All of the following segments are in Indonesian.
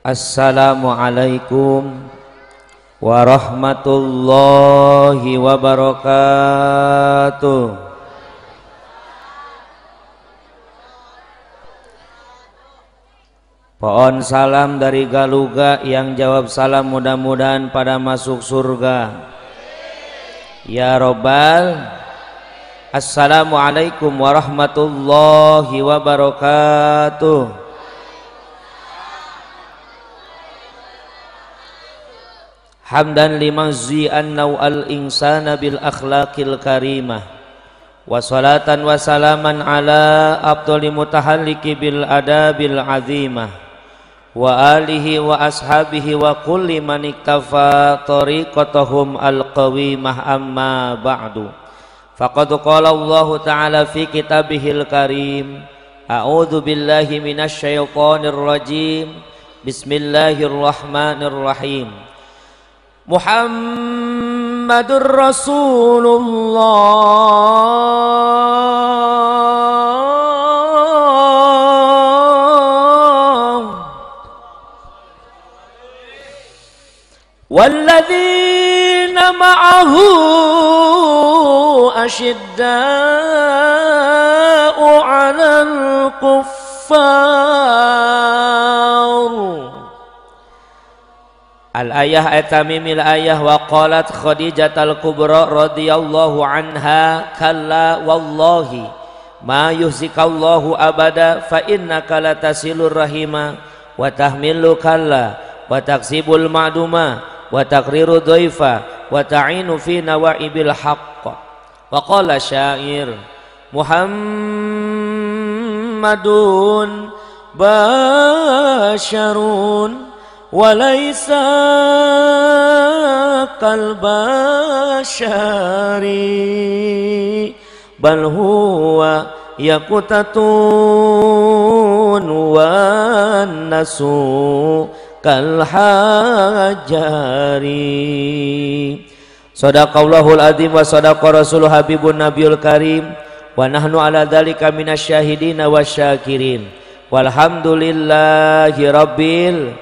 Assalamualaikum warahmatullahi wabarakatuh. Pohon salam dari Galuga, yang jawab salam mudah-mudahan pada masuk surga ya Robbal. Assalamualaikum warahmatullahi wabarakatuh. Hamdan liman zi'annau al-insana bil akhlaqil karimah, wa salatan wa salaman ala afdali mutahalliki bil adabil azimah, wa alihi wa ashabihi wa kulli man iktafa tariqatahum al-qawimah. Amma ba'du, faqad qala Allah ta'ala fi kitabihil karim, a'udzu billahi minasy syaithanir rajim, bismillahirrahmanirrahim. Muhammadur Rasulullah walladzina ma'ahu asyidda'u 'alal kuffar. Al-ayah at-tamimil ayah. Wa qalat Khadijatul Kubra radhiyallahu anha, kalla wallahi ma yuhzikallahu abada fa innaka latasilur rahima wa tahmilu kalla wa taksibul ma'duma wa takriru dhaifa wa ta'inu fi nawaibil haqq. Wa qala syair, Muhammadun basyarun walaysa kalbashari bal huwa yakutatun wan nasu kalhajari. Sadaqallahul adzim wa sadaqa rasul habibun nabiyul karim, wa nahnu ala dzalika minasyahidina wasyakirin, walhamdulillahi rabbil.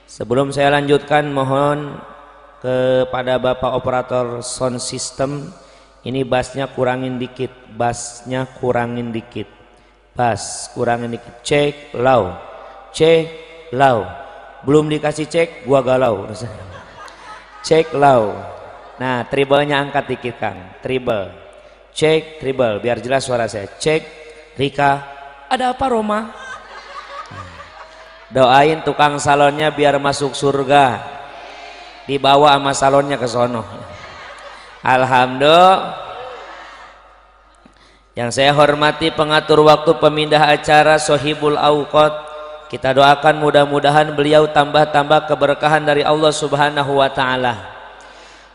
Sebelum saya lanjutkan, mohon kepada Bapak Operator Sound System, ini bassnya kurangin dikit, bassnya kurangin dikit, bass kurangin dikit. Cek low, cek low. Belum dikasih cek, gua galau. Cek low. Nah, treble-nya angkat dikit Kang, treble. Cek treble, biar jelas suara saya. Cek Rika, ada apa Roma? Doain tukang salonnya biar masuk surga, dibawa sama salonnya ke sono. Alhamdulillah. Yang saya hormati pengatur waktu, pemindah acara, Sohibul Auqat, kita doakan mudah-mudahan beliau tambah-tambah keberkahan dari Allah Subhanahu wa ta'ala.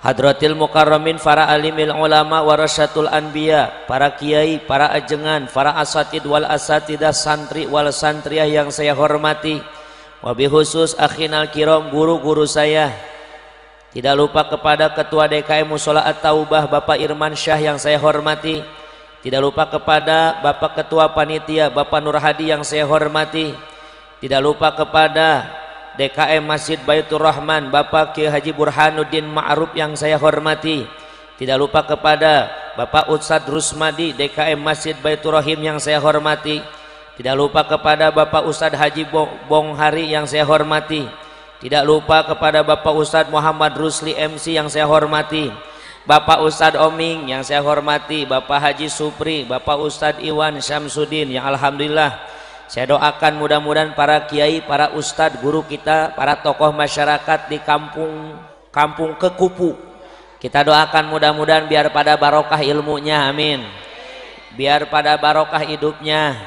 Hadratil mukarramin, para alimil ulama, warasatul anbiya, para kiai, para ajengan, para asatid wal asatidah, santri wal santriyah yang saya hormati, wabi khusus akhinal kiram, guru-guru saya. Tidak lupa kepada Ketua DKM Mushola At-Taubah Bapak Irman Syah yang saya hormati. Tidak lupa kepada Bapak Ketua Panitia Bapak Nur Hadi yang saya hormati. Tidak lupa kepada DKM Masjid Baitur Rahman Bapak Kiai Haji Burhanuddin Ma'ruf yang saya hormati. Tidak lupa kepada Bapak Ustadz Rusmadi DKM Masjid Baitur Rahim yang saya hormati. Tidak lupa kepada Bapak Ustadz Haji Bonghari yang saya hormati. Tidak lupa kepada Bapak Ustadz Muhammad Rusli MC yang saya hormati. Bapak Ustadz Oming yang saya hormati. Bapak Haji Supri, Bapak Ustadz Iwan Syamsuddin yang alhamdulillah saya doakan mudah-mudahan para kiai, para ustadz, guru kita, para tokoh masyarakat di kampung Kekupu, kita doakan mudah-mudahan biar pada barokah ilmunya, amin. Biar pada barokah hidupnya,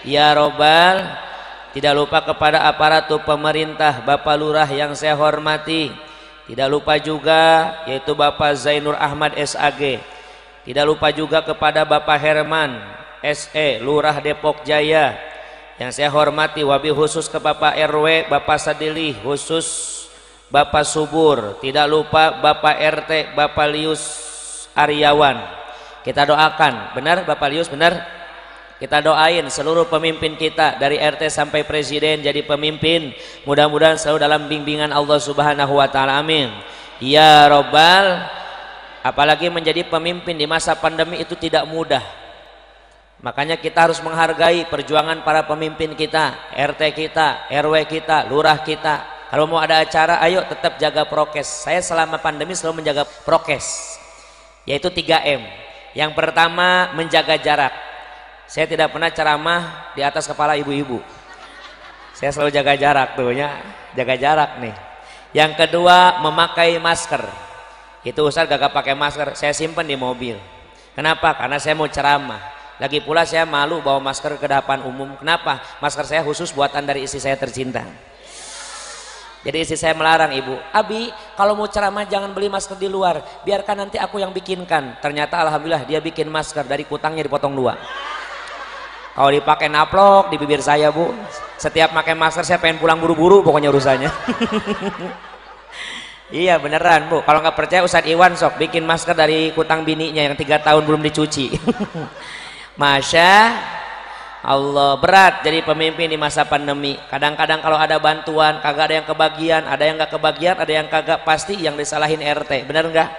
ya Robbal. Tidak lupa kepada aparatur pemerintah, Bapak Lurah yang saya hormati. Tidak lupa juga yaitu Bapak Zainur Ahmad SAG. Tidak lupa juga kepada Bapak Herman SE Lurah Depok Jaya yang saya hormati. Wabil khusus ke Bapak RW, Bapak Sadili, khusus Bapak Subur. Tidak lupa Bapak RT, Bapak Lius Aryawan. Kita doakan, benar Bapak Lius, benar? Kita doain seluruh pemimpin kita dari RT sampai presiden jadi pemimpin, mudah-mudahan selalu dalam bimbingan Allah Subhanahu wa taala. Amin ya robbal. Apalagi menjadi pemimpin di masa pandemi itu tidak mudah. Makanya kita harus menghargai perjuangan para pemimpin kita, RT kita, RW kita, lurah kita. Kalau mau ada acara, ayo tetap jaga prokes. Saya selama pandemi selalu menjaga prokes, yaitu 3M. Yang pertama, menjaga jarak. Saya tidak pernah ceramah di atas kepala ibu-ibu. Saya selalu jaga jarak tuh ya, jaga jarak nih. Yang kedua, memakai masker. Itu Ustaz gak pakai masker, saya simpan di mobil. Kenapa? Karena saya mau ceramah. Lagi pula saya malu bawa masker ke depan umum. Kenapa? Masker saya khusus buatan dari istri saya tercinta. Jadi istri saya melarang, ibu, Abi kalau mau ceramah jangan beli masker di luar, biarkan nanti aku yang bikinkan. Ternyata alhamdulillah dia bikin masker, dari kutangnya dipotong 2. Kalau dipakai naplok di bibir saya, bu, setiap pakai masker saya pengen pulang buru-buru pokoknya urusannya. Iya beneran, bu. Kalau nggak percaya Ustadz Iwan sok bikin masker dari kutang bininya yang 3 tahun belum dicuci. Masya Allah, berat jadi pemimpin di masa pandemi. Kadang-kadang kalau ada bantuan kagak ada yang kebagian, ada yang nggak kebagian, ada yang kagak, pasti yang disalahin RT. Bener nggak?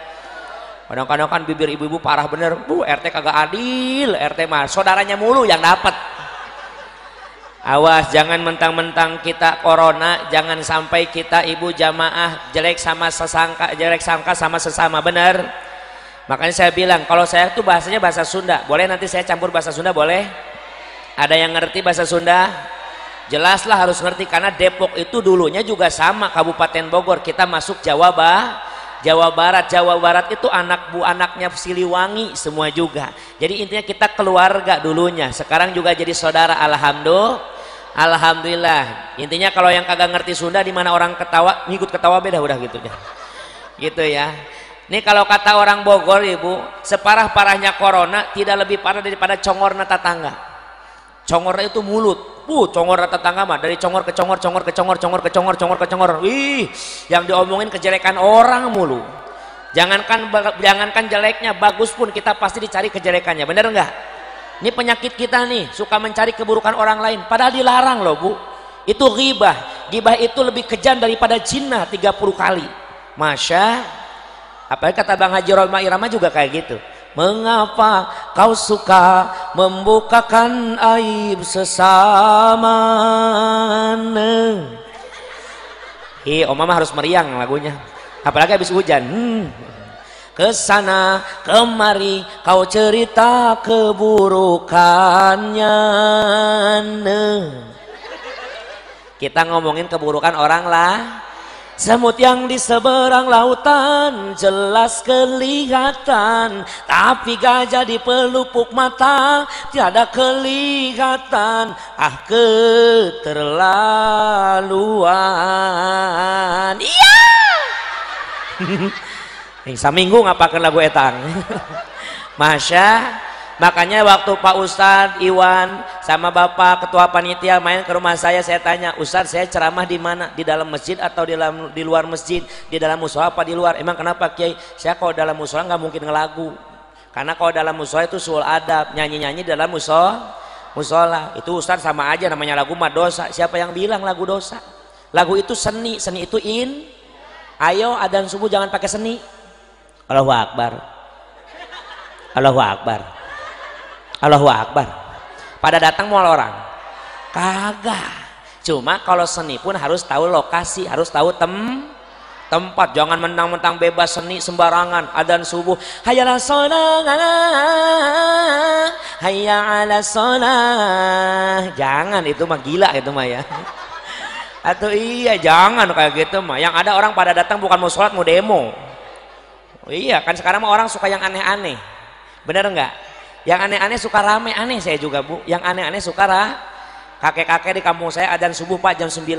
Kadang-kadang kan bibir ibu-ibu parah bener, bu RT kagak adil, RT mah saudaranya mulu yang dapat. Awas jangan mentang-mentang kita corona, jangan sampai kita ibu jamaah jelek sama sesangka, jelek sangka sama sesama, bener. Makanya saya bilang kalau saya tuh bahasanya bahasa Sunda, boleh nanti saya campur bahasa Sunda, boleh? Ada yang ngerti bahasa Sunda? Jelaslah harus ngerti, karena Depok itu dulunya juga sama Kabupaten Bogor, kita masuk Jawa Barat. Jawa Barat itu anak bu anaknya Siliwangi semua juga. Jadi intinya kita keluarga dulunya, sekarang juga jadi saudara. Alhamdulillah. Intinya kalau yang kagak ngerti Sunda, di mana orang ketawa ngikut ketawa beda udah gitu ya. Gitu ya. Ini kalau kata orang Bogor, ibu, separah-parahnya corona tidak lebih parah daripada congorna tetangga. Congorna itu mulut. Congorna tetangga mah dari congor ke congor, congor ke congor, congor ke congor, congor ke congor. Wih, yang diomongin kejelekan orang mulu. Jangankan jeleknya, bagus pun kita pasti dicari kejelekannya. Bener enggak? Ini penyakit kita nih, suka mencari keburukan orang lain, padahal dilarang loh, bu. Itu ghibah. Ghibah itu lebih kejam daripada zina 30 kali. Masya. Apalagi kata Bang Haji Roma Irama juga kayak gitu. Mengapa kau suka membukakan aib sesama? Om Mama harus meriang lagunya. Apalagi habis hujan. Kesana kemari kau cerita keburukannya. Kita ngomongin keburukan orang lah. Semut yang di seberang lautan jelas kelihatan, tapi gajah di pelupuk mata tiada kelihatan. Ah, keterlaluan. Iya. Saminggu ngapakeun lagu etang. Masya. Makanya waktu Pak Ustadz Iwan sama Bapak Ketua Panitia main ke rumah saya tanya, Ustadz saya ceramah di mana? Di dalam masjid atau di luar masjid? Di dalam musola apa di luar? Emang kenapa Kiai? Saya kalau dalam musola nggak mungkin ngelagu, karena kalau dalam musola itu sul adab, nyanyi-nyanyi dalam musola. Itu Ustadz sama aja, namanya lagu mah dosa. Siapa yang bilang lagu dosa? Lagu itu seni, seni itu Ayo adzan subuh jangan pakai seni. Allahu Akbar. Allahu Akbar. Allahu Akbar. Pada datang mual orang? Kagak. Cuma kalau seni pun harus tahu lokasi, harus tahu tempat. Jangan mentang-mentang bebas seni sembarangan. Adzan subuh, hayya 'alas shalah, hayya 'alas shalah. Jangan, itu mah gila itu mah ya. Atau iya, jangan kayak gitu mah. Yang ada orang pada datang bukan mau sholat, mau demo. Iya kan, sekarang mah orang suka yang aneh-aneh. Bener enggak? Yang aneh-aneh suka rame, aneh saya juga, bu. Yang aneh-aneh suka kakek-kakek di kampung saya adzan subuh pak jam 9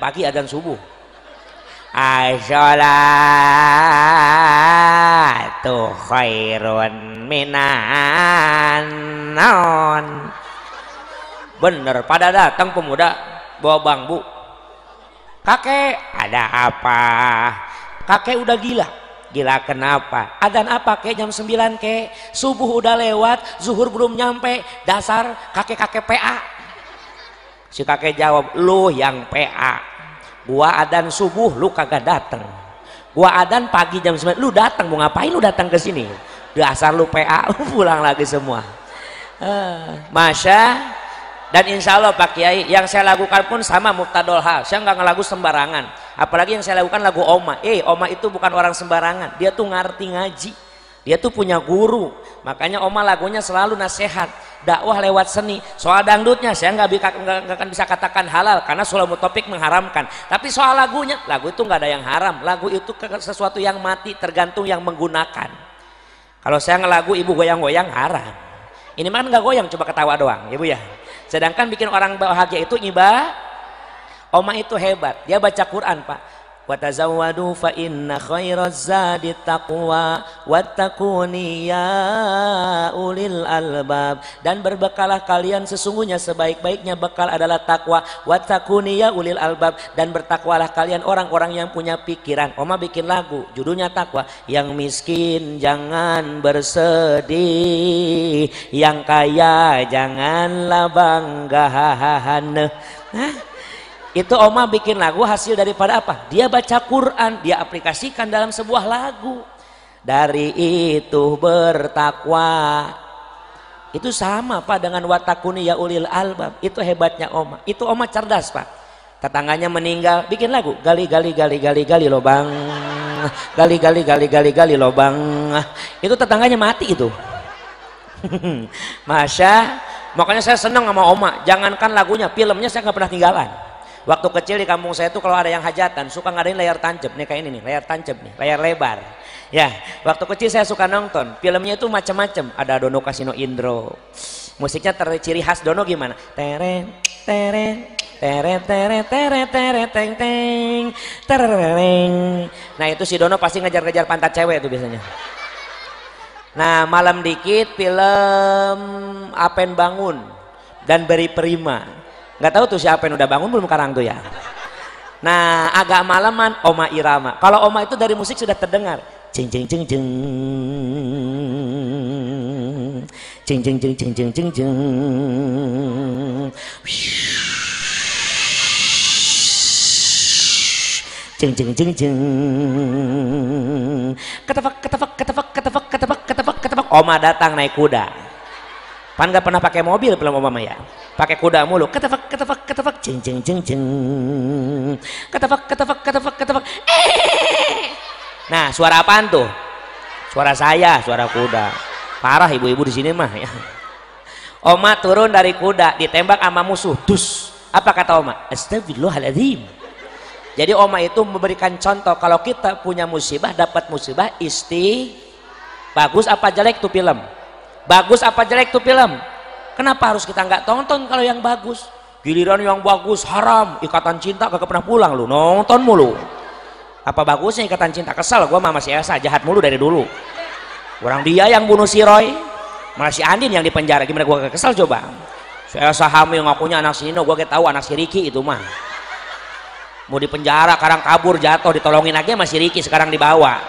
pagi adzan subuh. As-sholatu khairun minan naum. Bener, pada datang pemuda bawa bambu. Kakek, ada apa? Kakek udah gila. Gila kenapa? Adzan apa ke jam 9 ke? Subuh udah lewat, zuhur belum nyampe. Dasar kakek-kakek PA. Si kakek jawab, lu yang PA. Gua adzan subuh, lu kagak dateng. Gua adzan pagi jam 9, lu datang, mau ngapain lu datang ke sini? Dasar lu PA, pulang lagi semua. Masya. Dan insya Allah Pak Kiai, yang saya lakukan pun sama muftadol hal. Saya nggak ngelagu sembarangan. Apalagi yang saya lakukan lagu Oma. Oma itu bukan orang sembarangan. Dia tuh ngerti ngaji. Dia tuh punya guru. Makanya Oma lagunya selalu nasihat. Dakwah lewat seni. Soal dangdutnya saya nggak akan bisa katakan halal karena Sulamul Topik mengharamkan. Tapi soal lagunya, lagu itu nggak ada yang haram. Lagu itu sesuatu yang mati, tergantung yang menggunakan. Kalau saya ngelagu ibu goyang-goyang haram. Ini mah nggak goyang, coba ketawa doang, ibu ya. Sedangkan bikin orang bahagia itu ibadah. Oma itu hebat, dia baca Quran Pak. Wa tazawwadu fa inna khairaz zadi taqwa wattaquni ya ulil albab. Dan berbekalah kalian, sesungguhnya sebaik-baiknya bekal adalah takwa. Wattaquni ya ulil albab. Dan bertakwalah kalian orang-orang yang punya pikiran. Oma bikin lagu, judulnya takwa. Yang miskin jangan bersedih, yang kaya janganlah banggahan. Itu Oma bikin lagu hasil daripada apa? Dia baca Quran, dia aplikasikan dalam sebuah lagu. Dari itu bertakwa. Itu sama Pak dengan watakuni ya ulil albab. Itu hebatnya Oma. Itu Oma cerdas Pak. Tetangganya meninggal, bikin lagu. Gali lobang. Gali lobang. Itu tetangganya mati itu. Masya. Makanya saya senang sama Oma. Jangankan lagunya, filmnya saya nggak pernah tinggalan. Waktu kecil di kampung saya tuh kalau ada yang hajatan suka ngadain layar tancap nih, kayak ini nih, layar tancap nih, layar lebar. Ya, waktu kecil saya suka nonton. Filmnya itu macam-macam. Ada Dono Kasino Indro. Musiknya ciri khas Dono gimana? Teren teren teret teret teret teret teng teng tereng. Nah itu si Dono pasti ngejar-ngejar pantat cewek itu biasanya. Nah malam dikit film Apen Bangun dan Beri Prima. Nggak tahu tuh si Apen udah bangun belum sekarang tuh ya. Nah agak malaman Oma Irama. Kalau Oma itu dari musik sudah terdengar. Jeng jeng jeng jeng jeng jeng jeng jeng jeng jeng jeng. Jeng jeng jeng jeng. Ketepek ketepek ketepek ketepek ketepek ketepek ketepek. Oma datang naik kuda. Pan nggak pernah pakai mobil film Oma ya. Pakai kuda mulu. Ketepek ketepek ketepek jeng jeng jeng jeng. Ketepek ketepek ketepek ketepek. Nah, suara apaan tuh? Suara saya, suara kuda. Parah ibu-ibu di sini mah ya. Oma turun dari kuda, ditembak sama musuh. Dus. Apa kata Oma? Astagfirullahaladzim. Jadi Oma itu memberikan contoh kalau kita punya musibah, dapat musibah, bagus apa jelek tuh film? Bagus apa jelek tuh film? Kenapa harus kita nggak tonton kalau yang bagus? Giliran yang bagus haram, Ikatan Cinta kagak pernah pulang lu, nonton mulu. Apa bagusnya Ikatan Cinta? Kesel gua sama si Elsa, jahat mulu dari dulu. Orang dia yang bunuh si Roy, malah si Andin yang dipenjara. Gimana gua gak kesel coba? Si Elsa hamil ngakunya anak si Nino, gua gak tahu anak si Ricky itu mah. Mau dipenjara, sekarang kabur jatuh, ditolongin lagi sama si Ricky, sekarang dibawa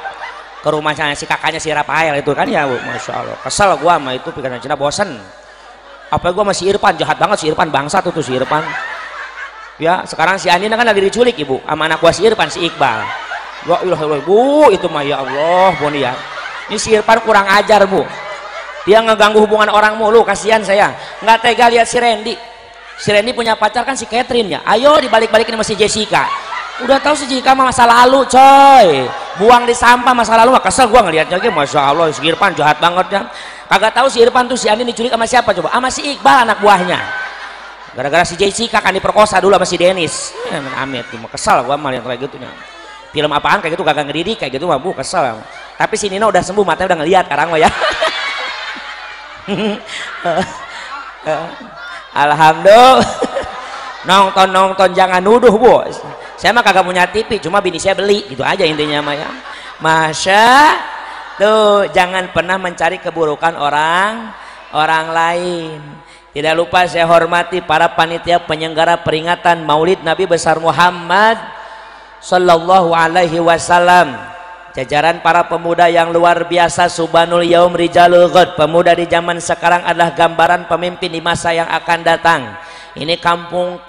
ke rumahnya si kakaknya si Rafael itu kan ya Bu. Masya Allah kesel gua sama itu Ikatan Cinta, bosen. Apa gua sama si Irfan, jahat banget si Irfan, bangsat tuh si Irfan ya. Sekarang si Andina kan lagi diculik ibu sama anak gua si Irfan, si Iqbal. Ya ilah Bu, itu mah ya Allah Bu ya. Ini si Irfan kurang ajar Bu, dia ngeganggu hubungan orang mulu, kasihan saya. Nggak tega lihat si Randy. Si Randy punya pacar kan si Catherine ya, ayo dibalik-balikin sama si Jessica. Udah tahu si Jessica mah masa lalu coy, buang di sampah masa lalu. Mah kesel gua ngelihatnya lagi. Masya Allah si Irfan jahat banget ya. Kagak tahu si Irfan tuh si Andin diculik sama siapa coba? Sama si Iqbal anak buahnya. Gara-gara si Jessica kan diperkosa dulu sama si Dennis. Amit mah kesel gua mah lihat kayak gitu nya. Film apaan kayak gitu kagak ngedidik kayak gitu mah Bu, kesel. Tapi si Nino udah sembuh, matanya udah ngelihat sekarang mah ya. Alhamdulillah. Nonton jangan nuduh Bu. Saya mah kagak punya TV, cuma bini saya beli, gitu aja intinya mah ya. Masya tuh, jangan pernah mencari keburukan orang lain. Tidak lupa saya hormati para panitia penyelenggara peringatan Maulid Nabi besar Muhammad Sallallahu Alaihi Wasallam. jajaran para pemuda yang luar biasa, Subhanul Yaum Rijalul Ghad. Pemuda di zaman sekarang adalah gambaran pemimpin di masa yang akan datang. Ini kampung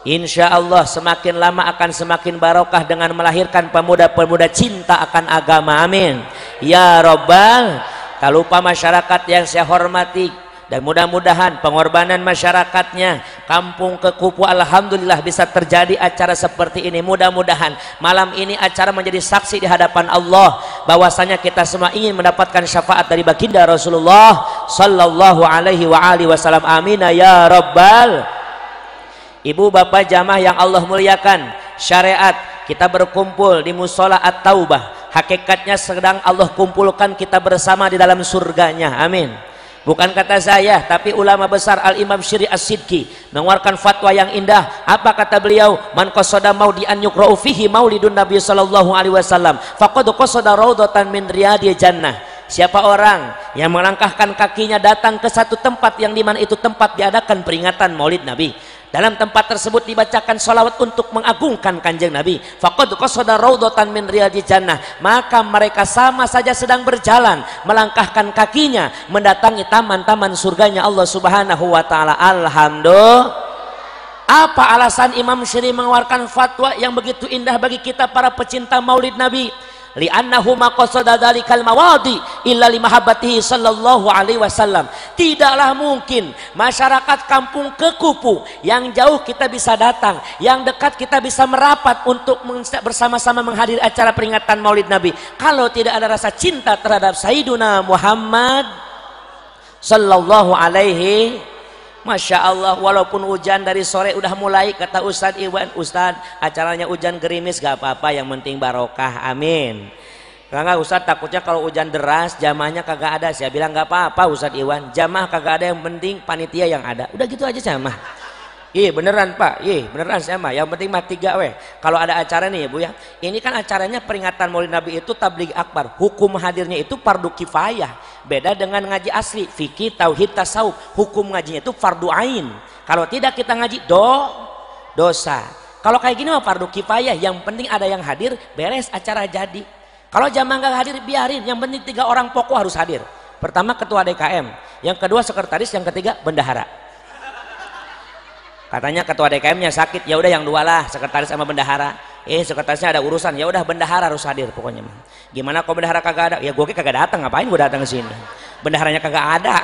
insya Allah semakin lama akan semakin barokah dengan melahirkan pemuda-pemuda cinta akan agama. Amin ya Rabbal. Tak lupa masyarakat yang saya hormati, dan mudah-mudahan pengorbanan masyarakatnya, kampung Kekupu alhamdulillah bisa terjadi acara seperti ini. Mudah-mudahan malam ini acara menjadi saksi di hadapan Allah bahwasanya kita semua ingin mendapatkan syafaat dari baginda Rasulullah sallallahu alaihi wasallam. Amin ya Rabbal. Ibu bapak jamaah yang Allah muliakan, syariat kita berkumpul di musola At-Taubah hakikatnya sedang Allah kumpulkan kita bersama di dalam surganya. Amin. Bukan kata saya, tapi ulama besar Al-Imam Syiri As-Sidki mengeluarkan fatwa yang indah. Apa kata beliau? Man qasada maudi an yukra'u fihi maulidun Nabi sallallahu alaihi wasallam faqad qasada raudatan min riyadil jannah. Siapa orang yang melangkahkan kakinya datang ke satu tempat yang dimana itu tempat diadakan peringatan maulid Nabi, dalam tempat tersebut dibacakan sholawat untuk mengagungkan kanjeng Nabi, faqad qasada raudatan min riyadil jannah, maka mereka sama saja sedang berjalan melangkahkan kakinya mendatangi taman-taman surganya Allah Subhanahu wa taala. Alhamdulillah. Apa alasan Imam Syiri mengeluarkan fatwa yang begitu indah bagi kita para pecinta maulid Nabi? Li'annahu ma qasada dzalikal mawadi illa limahabbatihi sallallahu alaihi wasallam. Tidaklah mungkin masyarakat kampung Kekupu yang jauh kita bisa datang, yang dekat kita bisa merapat untuk bersama-sama menghadiri acara peringatan maulid Nabi kalau tidak ada rasa cinta terhadap Sayyiduna Muhammad sallallahu alaihi. Masya Allah, walaupun hujan dari sore udah mulai, kata Ustadz Iwan, Ustadz acaranya hujan gerimis gak apa-apa, yang penting barokah. Amin. Karena Ustadz takutnya kalau hujan deras jamaahnya kagak ada. Saya bilang gak apa-apa Ustadz Iwan, jamaah kagak ada, yang penting panitia yang ada. Udah gitu aja jamaah. Iya beneran Pak, iya beneran saya mah. Yang penting mah 3 weh. Kalau ada acara nih ya Bu ya, ini kan acaranya peringatan maulid Nabi itu tabligh akbar. Hukum hadirnya itu fardu kifayah. Beda dengan ngaji asli, fikih, tauhid, tasawuf. Hukum ngajinya itu fardu ain. Kalau tidak kita ngaji dosa. Kalau kayak gini mah fardu kifayah. Yang penting ada yang hadir, beres acara jadi. Kalau jamaah nggak hadir biarin. Yang penting 3 orang pokok harus hadir. Pertama ketua DKM, yang kedua sekretaris, yang ketiga bendahara. Katanya ketua DKM-nya sakit, ya udah yang 2 lah, sekretaris sama bendahara. Sekretarisnya ada urusan, ya udah bendahara harus hadir pokoknya. Gimana kalau bendahara kagak ada? Ya gue kagak datang, ngapain gue datang ke sini? Bendaharanya kagak ada.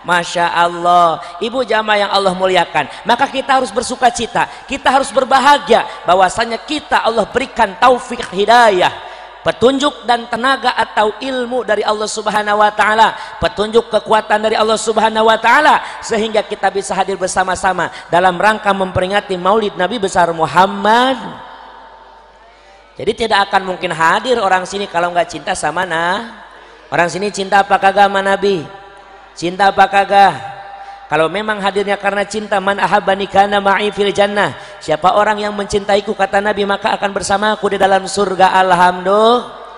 Masya Allah. Ibu jamaah yang Allah muliakan, maka kita harus bersuka cita, kita harus berbahagia bahwasanya kita Allah berikan taufik hidayah, petunjuk dan tenaga atau ilmu dari Allah Subhanahu wa taala, petunjuk kekuatan dari Allah Subhanahu wa taala, sehingga kita bisa hadir bersama-sama dalam rangka memperingati Maulid Nabi besar Muhammad. Jadi tidak akan mungkin hadir orang sini kalau nggak cinta sama orang sini. Cinta apa kagak sama Nabi? Cinta apa kagak? Kalau memang hadirnya karena cinta, man ahabbani kana ma'i fil jannah. Siapa orang yang mencintaiku kata Nabi maka akan bersamaku di dalam surga. Alhamdulillah.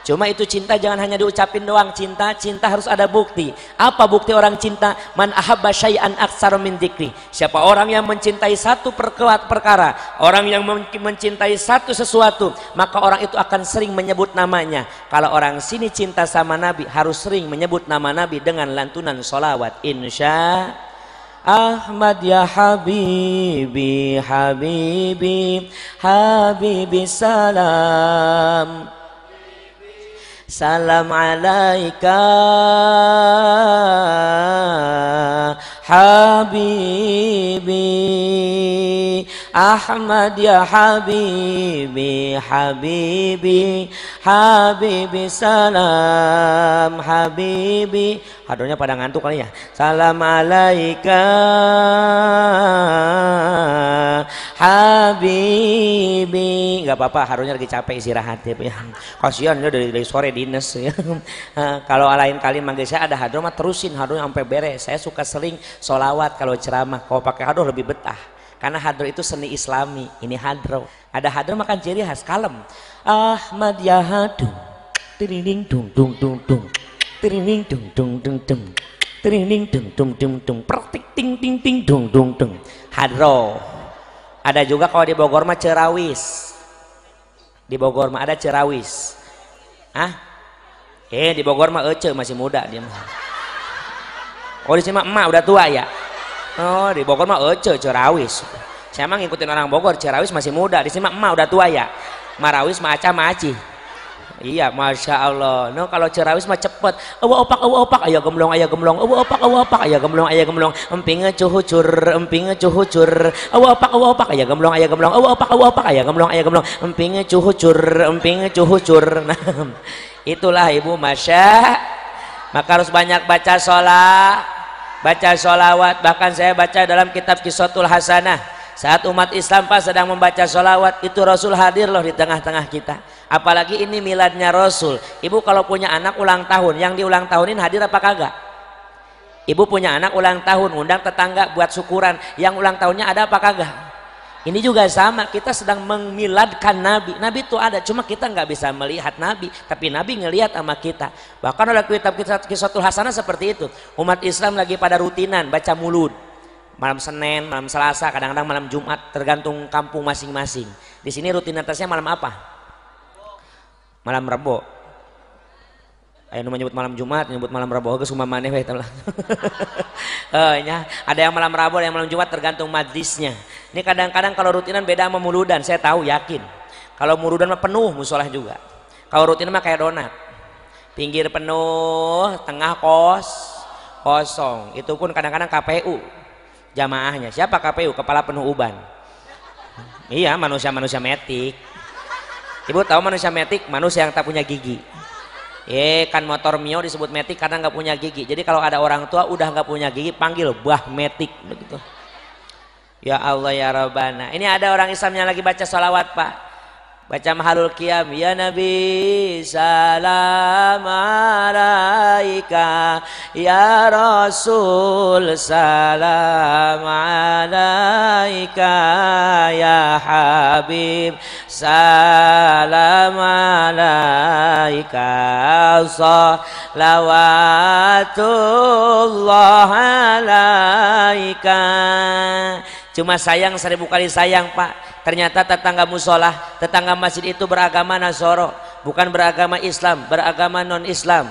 Cuma itu cinta jangan hanya diucapin doang. Cinta harus ada bukti. Apa bukti orang cinta? Man ahabba syai'an aktsara min dzikri. Siapa orang yang mencintai satu perkara, orang yang mencintai satu sesuatu, maka orang itu akan sering menyebut namanya. Kalau orang sini cinta sama Nabi harus sering menyebut nama Nabi dengan lantunan sholawat. Insya Ahmad ya Habibi, Habibi, Habibi salam. Salam alaika Habibi Ahmad ya Habibi, Habibi, Habibi salam Habibi. Hadonya pada ngantuk kali ya. Salam alaika Habibi. Nggak apa-apa, harunya lagi capek istirahat ya. Kasihan dia dari sore dinas ya. Kalau lain kali manggil saya ada hadro mah terusin hadronya sampai beres. Saya suka sering sholawat kalau ceramah. Kalau pakai hadro lebih betah. Karena hadro itu seni islami. Ini hadro. Ada hadro makan ciri khas kalem. Ahmad ya hadu. Tirining dung dung dung dung. Tirining dung dung dung dung. Tirining dung dung dung dung. Praktik ting ting ting dung dung dung. Hadro. Ada juga kalau di Bogor mah cerawis. Di Bogor mah ada Cerawis. Ah? Di Bogor mah Ece masih muda dia mah. Oh di sini mah emak udah tua ya. Oh di Bogor mah Ece Cerawis. Saya emang ngikutin orang Bogor, Cerawis masih muda. Di sini mah emak udah tua ya. Marawis mah Aca mah Aci. Iya, masya Allah. No kalau Cerawis mah cepet. Opak, ayah gemblong. Opak, ayah gemblong. Emping cuhucur. Opak, ayah gemblong. Opak, ayah gemblong. Emping cuhucur. Nah, itulah ibu masya. Maka harus banyak baca sholat, baca sholawat. Bahkan saya baca dalam kitab Qissatul Hasanah. Saat umat Islam pas sedang membaca sholawat, itu Rasul hadir loh di tengah-tengah kita. Apalagi ini miladnya Rasul. Ibu kalau punya anak ulang tahun, yang diulang tahunin hadir apa kagak? Ibu punya anak ulang tahun, undang tetangga buat syukuran, yang ulang tahunnya ada apa kagak? Ini juga sama, kita sedang memiladkan Nabi. Nabi itu ada, cuma kita nggak bisa melihat Nabi, tapi Nabi ngelihat sama kita. Bahkan oleh kitab Qissatul Hasanah seperti itu. Umat Islam lagi pada rutinan baca mulud. Malam Senin, malam Selasa, kadang-kadang malam Jumat, tergantung kampung masing-masing. Di sini rutinitasnya malam apa? Malam Rebo. Ayo menyebut malam Jumat, menyebut malam Rebo, ke summa maneh weh tah. Ada yang malam Rabu, ada yang malam Jumat, tergantung majlisnya. Ini kadang-kadang kalau rutinan beda sama muludan, saya tahu yakin. Kalau muludan mah penuh musolah juga. Kalau rutinan mah kayak donat. Pinggir penuh, tengah kosong. Itu pun kadang-kadang KPU. Jamaahnya siapa? KPU, kepala penuh uban. Iya, manusia metik. Ibu tahu manusia metik? Manusia yang tak punya gigi. Kan motor Mio disebut metik karena nggak punya gigi. Jadi kalau ada orang tua udah nggak punya gigi, panggil buah metik begitu. Ya Allah ya Rabbana. Ini ada orang Islam yang lagi baca sholawat Pak. Baca mahalul qiyam, ya Nabi salam alaika, ya Rasul salam alaika, ya Habib salam alaika, salawatullah alaika. Cuma sayang 1000 kali sayang Pak. Ternyata tetangga musolah, tetangga masjid itu beragama Nasoro, bukan beragama Islam, beragama non-Islam.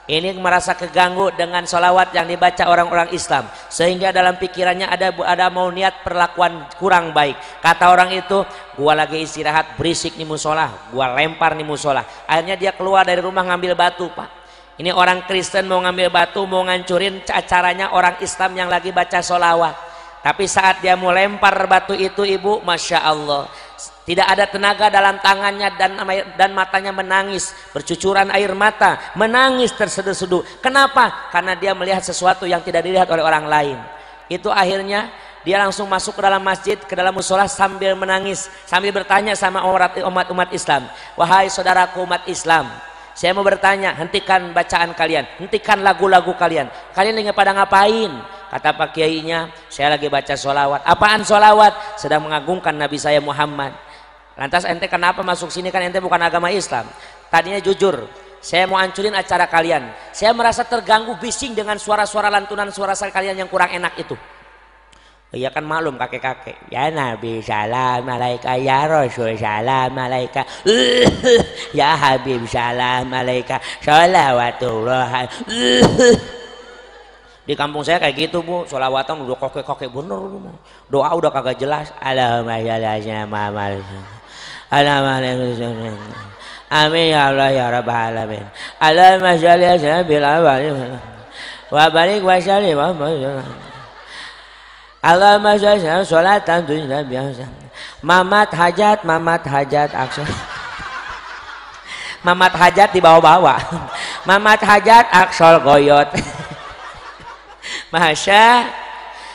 Ini merasa keganggu dengan sholawat yang dibaca orang-orang Islam, sehingga dalam pikirannya ada mau niat perlakuan kurang baik. Kata orang itu, gua lagi istirahat berisik di musolah, gua lempar di musolah. Akhirnya dia keluar dari rumah ngambil batu Pak. Ini orang Kristen mau ngambil batu, mau ngancurin acaranya orang Islam yang lagi baca sholawat. Tapi saat dia mau lempar batu itu ibu, masya Allah, tidak ada tenaga dalam tangannya dan matanya menangis, bercucuran air mata, menangis terseduh-seduh. Kenapa? Karena dia melihat sesuatu yang tidak dilihat oleh orang lain. Itu akhirnya dia langsung masuk ke dalam masjid, ke dalam musola sambil menangis, sambil bertanya sama umat Islam, wahai saudaraku umat Islam, saya mau bertanya, hentikan bacaan kalian, hentikan lagu-lagu kalian lagi pada ngapain? Kata Pak Kiainya, saya lagi baca sholawat. Apaan sholawat? Sedang mengagungkan Nabi saya Muhammad. Lantas ente kenapa masuk sini, kan ente bukan agama Islam? Tadinya jujur, saya mau hancurin acara kalian. Saya merasa terganggu bising dengan suara-suara lantunan suara kalian yang kurang enak itu. Iya kan maklum kakek-kakek. Ya Nabi salam alaika, ya Rasul salam alaika, ya Habib salam alaika, sholawatullah. Di kampung saya kayak gitu Bu, sholawatan udah kokek-kokek bener, doa udah kagak jelas. Amin ya Allah ya Rabbal alamin. Allahumma sholli ala bil awwal wa barik wa sallim wa Allahumma sholli sholatan tunjina biasa. Mamat hajat aksal. Mamat hajat dibawa-bawa. Mamat hajat aksal goyot. Masya,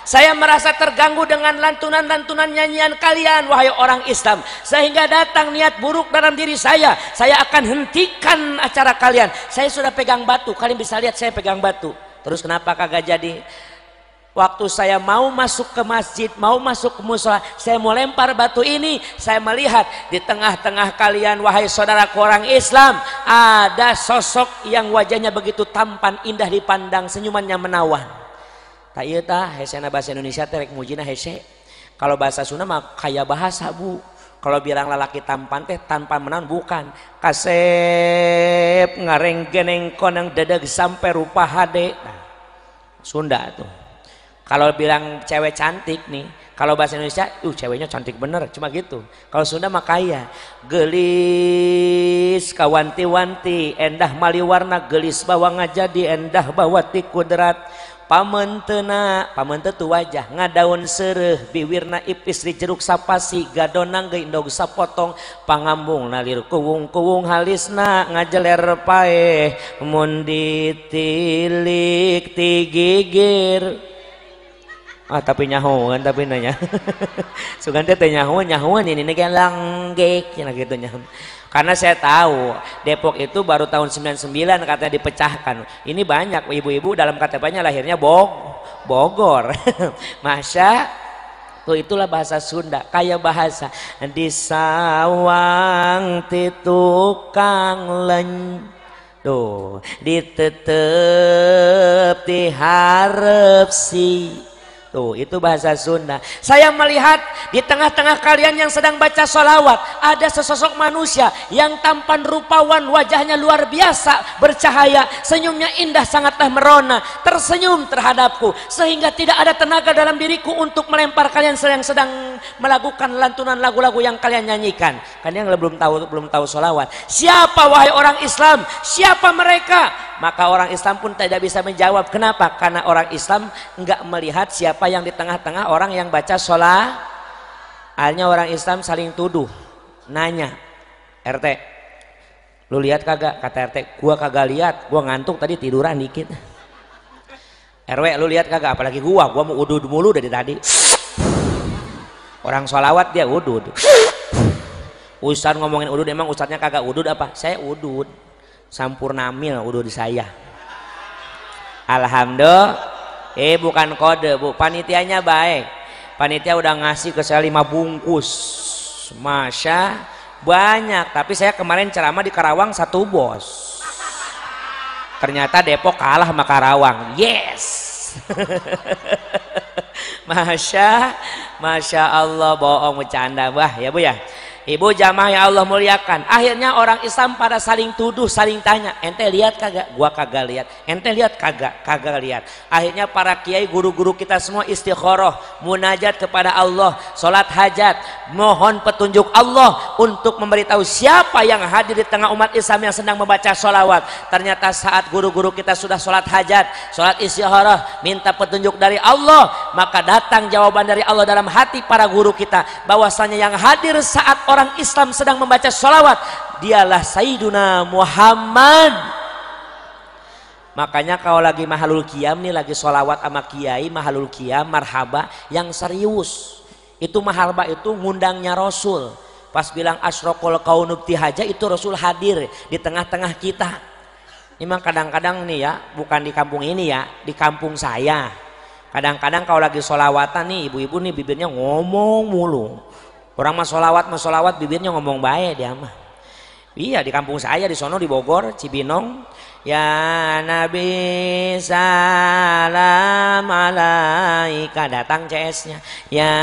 saya merasa terganggu dengan lantunan-lantunan nyanyian kalian wahai orang Islam, sehingga datang niat buruk dalam diri saya akan hentikan acara kalian. Saya sudah pegang batu, kalian bisa lihat saya pegang batu. Terus kenapa kagak jadi? Waktu saya mau masuk ke masjid, mau masuk ke musola, saya mau lempar batu ini, saya melihat di tengah-tengah kalian wahai saudaraku orang Islam, ada sosok yang wajahnya begitu tampan, indah dipandang, senyumannya menawan. Tak iya tah, hesena bahasa Indonesia terek mujina hese. Kalau bahasa Sunda mah kaya bahasa Bu, Kalau bilang lalaki tampan teh tanpa menaun bukan. Kasep ngareng geneng konang dadeg sampai rupa hade. Nah, Sunda tuh. Kalau bilang cewek cantik nih, kalau bahasa Indonesia, ceweknya cantik bener, cuma gitu. Kalau Sunda mah kaya, gelis kawanti-wanti, endah mali warna, gelis bawa ngajadi, endah bawa ti kudrat. Pamentena, pamente tu wajah ngadaun sereh, biwirna ipis dijeruk sapasi, gadonang ge indog sapotong, pangambung nalir kuwung-kuwung halisna ngajeler paeh, mun ditilik tigigir. Tapi nyahuan tapi nanya. Sugan teh nyahuan ini ge langgek cenah gitu nya. Karena saya tahu Depok itu baru tahun 99 katanya dipecahkan. Ini banyak ibu-ibu dalam KTP-nya lahirnya Bogor. Masya tuh itulah bahasa Sunda, kayak bahasa di sawang ti tukang len. Tuh, ditetep ti hareup si. Tuh, itu bahasa Sunda. Saya melihat di tengah-tengah kalian yang sedang baca sholawat, ada sesosok manusia yang tampan rupawan, wajahnya luar biasa, bercahaya, senyumnya indah, sangatlah merona, tersenyum terhadapku, sehingga tidak ada tenaga dalam diriku untuk melempar kalian yang sedang melakukan lantunan lagu-lagu yang kalian nyanyikan. Kalian belum tahu sholawat. Siapa wahai orang Islam? Siapa mereka? Maka orang Islam pun tidak bisa menjawab. Kenapa? Karena orang Islam enggak melihat siapa yang di tengah-tengah orang yang baca sholat. Akhirnya orang Islam saling tuduh, nanya, RT, lu lihat kagak? Kata RT, gua kagak lihat, gua ngantuk tadi tiduran dikit. RW, lu lihat kagak? Apalagi gua mau udud mulu dari tadi. Orang sholawat dia udud. Ustaz ngomongin udud, emang ustaznya kagak udud apa? Saya udud. Sampurnamil udud saya. Alhamdulillah. Bukan kode bu, panitianya baik. Panitia udah ngasih ke saya 5 bungkus. Masya banyak. Tapi saya kemarin ceramah di Karawang 1 bos. Ternyata Depok kalah sama Karawang. Yes. Masya Allah, bohong bercanda bah ya bu ya. Ibu jamaah yang Allah muliakan, akhirnya orang Islam pada saling tuduh, saling tanya, ente lihat kagak? Gua kagak lihat. Ente lihat kagak? Kagak lihat. Akhirnya para kiai, guru-guru kita semua istikharah, munajat kepada Allah, sholat hajat, mohon petunjuk Allah untuk memberitahu siapa yang hadir di tengah umat Islam yang sedang membaca sholawat. Ternyata saat guru-guru kita sudah sholat hajat, sholat istikharah, minta petunjuk dari Allah, maka datang jawaban dari Allah dalam hati para guru kita, bahwasanya yang hadir saat orang Islam sedang membaca sholawat dialah Sayyiduna Muhammad. Makanya kalau lagi mahalul qiyam nih, lagi sholawat sama kiai mahalul qiyam marhaba yang serius, itu mahalba itu ngundangnya Rasul. Pas bilang asyraqul kaunu btihaja, itu Rasul hadir di tengah-tengah kita. Memang kadang-kadang nih ya, bukan di kampung ini ya, di kampung saya kadang-kadang kalau lagi sholawatan nih, ibu-ibu nih bibirnya ngomong mulu. Orang mah sholawat bibirnya ngomong baik dia mah. Iya, di kampung saya di sono di Bogor Cibinong, ya Nabi salam alaika, datang CS-nya, ya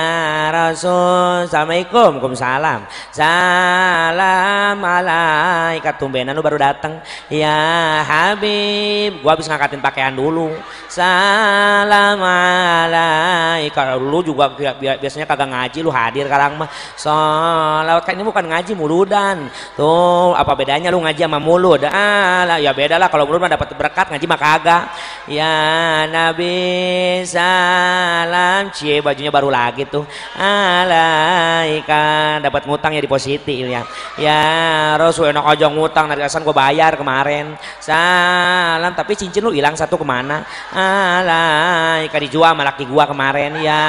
Rasul assalamualaikum, waalaikumsalam, salam alaika, tumbenan lu baru datang, ya Habib, gua habis ngangkatin pakaian dulu, salam alaika. Lu juga biasanya kagak ngaji, lu hadir sekarang mah sholawat, kan ini bukan ngaji muludan tuh. Apa bedanya lu ngaji sama mulud? Ya beda lah, kalau mulud mah dapat berkat, ngaji mah kagak. Ya Nabi salam, cie bajunya baru lagi tuh, alaika, dapat ngutang ya di positif ya. Ya Rasul enak aja ngutang, dari asan gua bayar kemarin, salam, tapi cincin lu hilang 1 kemana? Alaika, dijual sama laki gua kemarin. Ya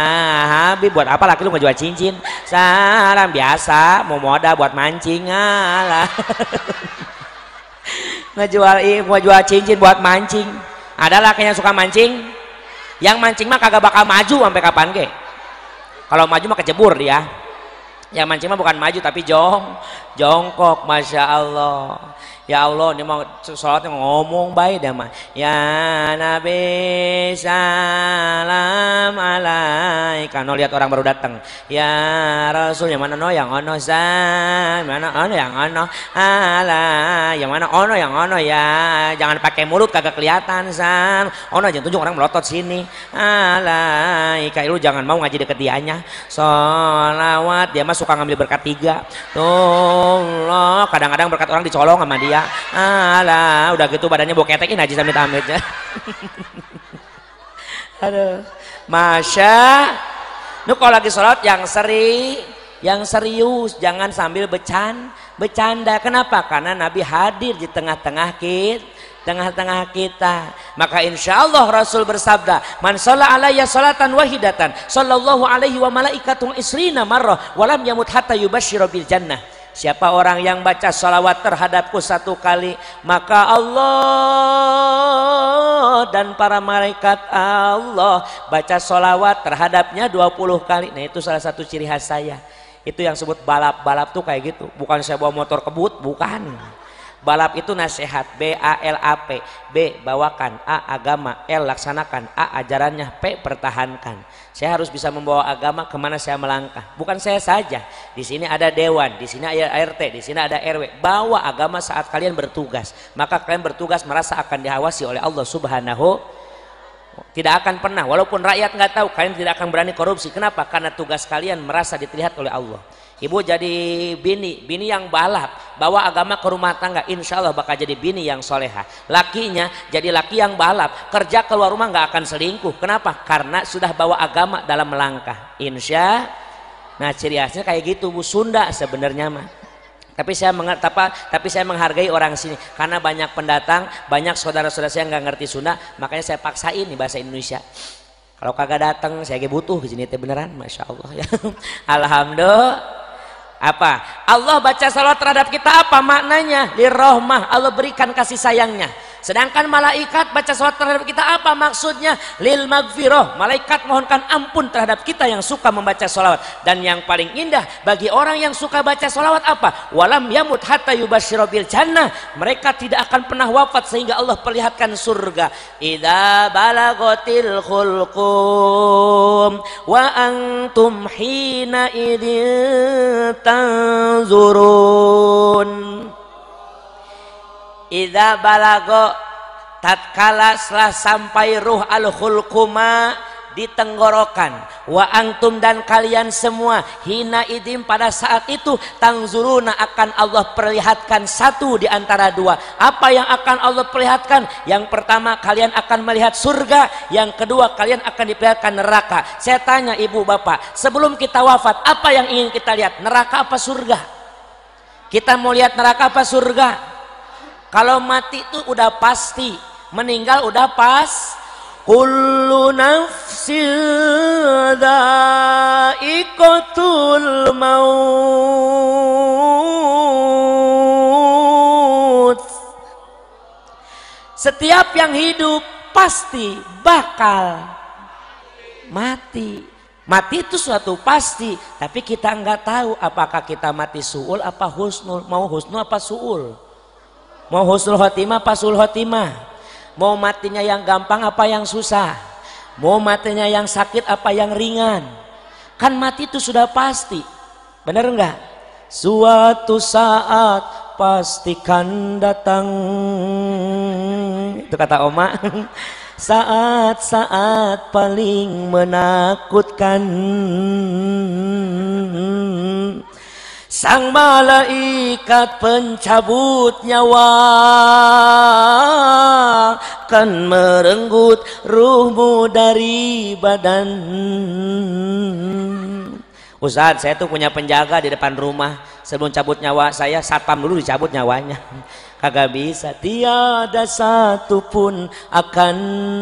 Habib, buat apa laki lu ngejual cincin? Salam, biasa mau modal buat mancing. Alah. Ngejual cincin buat mancing. Ada laki yang suka mancing, yang mancing mah kagak bakal maju sampai kapan ke. Kalau maju mah kecebur dia. Yang mancing mah bukan maju tapi jong. jongkok, masya Allah. Ya Allah, ini mau sholatnya ngomong baik dah mah. Ya Nabi salam alaika. No, lihat orang baru datang. Ya Rasul, yang mana no yang ono zan, mana ono yang ono ala, yang mana ono yang ono ya. Jangan pakai mulut kagak kelihatan zan. Ono jangan tunjuk orang melotot sini. Alaika, lu jangan mau ngaji deket dianya. Sholawat, dia mah suka ngambil berkat 3. Tuh, kadang-kadang berkat orang dicolong sama dia. Alah, udah gitu badannya boketekin aja sambil tamitnya. Aduh, masya. Nu kalau lagi sholat yang serius, jangan sambil bercanda. Kenapa? Karena Nabi hadir di tengah-tengah kita. Maka insya Allah Rasul bersabda, man sholla alayya sholatan wahidatan sallallahu alaihi wa malaikatuhu isrina marrah walam yamut hatta yubashshira bil jannah. Siapa orang yang baca sholawat terhadapku 1 kali, maka Allah dan para malaikat Allah baca sholawat terhadapnya 20 kali. Nah, itu salah satu ciri khas saya. Itu yang sebut balap tuh kayak gitu. Bukan saya bawa motor kebut, bukan. Balap itu nasihat, B-A-L-A-P. B, bawakan. A, agama. L, laksanakan. A, ajarannya. P, pertahankan. Saya harus bisa membawa agama kemana saya melangkah. Bukan saya saja. Di sini ada dewan, di sini ada RT, di sini ada RW. Bawa agama saat kalian bertugas. Maka kalian bertugas merasa akan diawasi oleh Allah Subhanahu. Tidak akan pernah, walaupun rakyat nggak tahu, kalian tidak akan berani korupsi. Kenapa? Karena tugas kalian merasa dilihat oleh Allah. Ibu jadi bini yang balap, bawa agama ke rumah tangga, insya Allah bakal jadi bini yang soleha. Lakinya jadi laki yang balap, kerja keluar rumah nggak akan selingkuh. Kenapa? Karena sudah bawa agama dalam melangkah. Insya. Nah, ciri khasnya kayak gitu, Bu. Sunda sebenarnya mah. Tapi saya menghargai orang sini karena banyak pendatang, banyak saudara-saudara saya nggak ngerti Sunda, makanya saya paksain nih bahasa Indonesia. Kalau kagak datang, saya butuh di sini beneran, masya Allah ya. Alhamdulillah. Apa? Allah baca salawat terhadap kita apa maknanya? Lirrohmah, Allah berikan kasih sayangnya. Sedangkan malaikat baca salawat terhadap kita apa maksudnya? Lil magfirah, malaikat mohonkan ampun terhadap kita yang suka membaca salawat. Dan yang paling indah bagi orang yang suka baca salawat apa? Walam yamut hatta yubashshira bil jannah, mereka tidak akan pernah wafat sehingga Allah perlihatkan surga. Idza balagatil khulqum wa antum hina idin tanzurun. Idza balago, tatkala setelah sampai ruh al-khulquma di tenggorokan, wa antum dan kalian semua hina idim pada saat itu tangzuruna akan Allah perlihatkan satu di antara dua. Apa yang akan Allah perlihatkan? Yang pertama kalian akan melihat surga, yang kedua kalian akan diperlihatkan neraka. Saya tanya ibu bapak, sebelum kita wafat apa yang ingin kita lihat? Neraka apa surga? Kita mau lihat neraka apa surga? Kalau mati itu udah pasti, meninggal udah pas. Kullu nafsin dha'iqatul maut. Setiap yang hidup pasti bakal mati. Mati itu suatu pasti, tapi kita nggak tahu apakah kita mati suul apa husnul, mau husnul apa suul. Mau husnul khotimah apa sul khotimah? Mau matinya yang gampang apa yang susah? Mau matinya yang sakit apa yang ringan? Kan mati itu sudah pasti. Benar enggak? Suatu saat pastikan datang. Itu kata Oma. Saat-saat paling menakutkan. Sang malaikat pencabut nyawa akan merenggut ruhmu dari badan. Ustaz, saya tuh punya penjaga di depan rumah. Sebelum cabut nyawa saya, satpam dulu dicabut nyawanya. Kagak bisa, tiada satu pun akan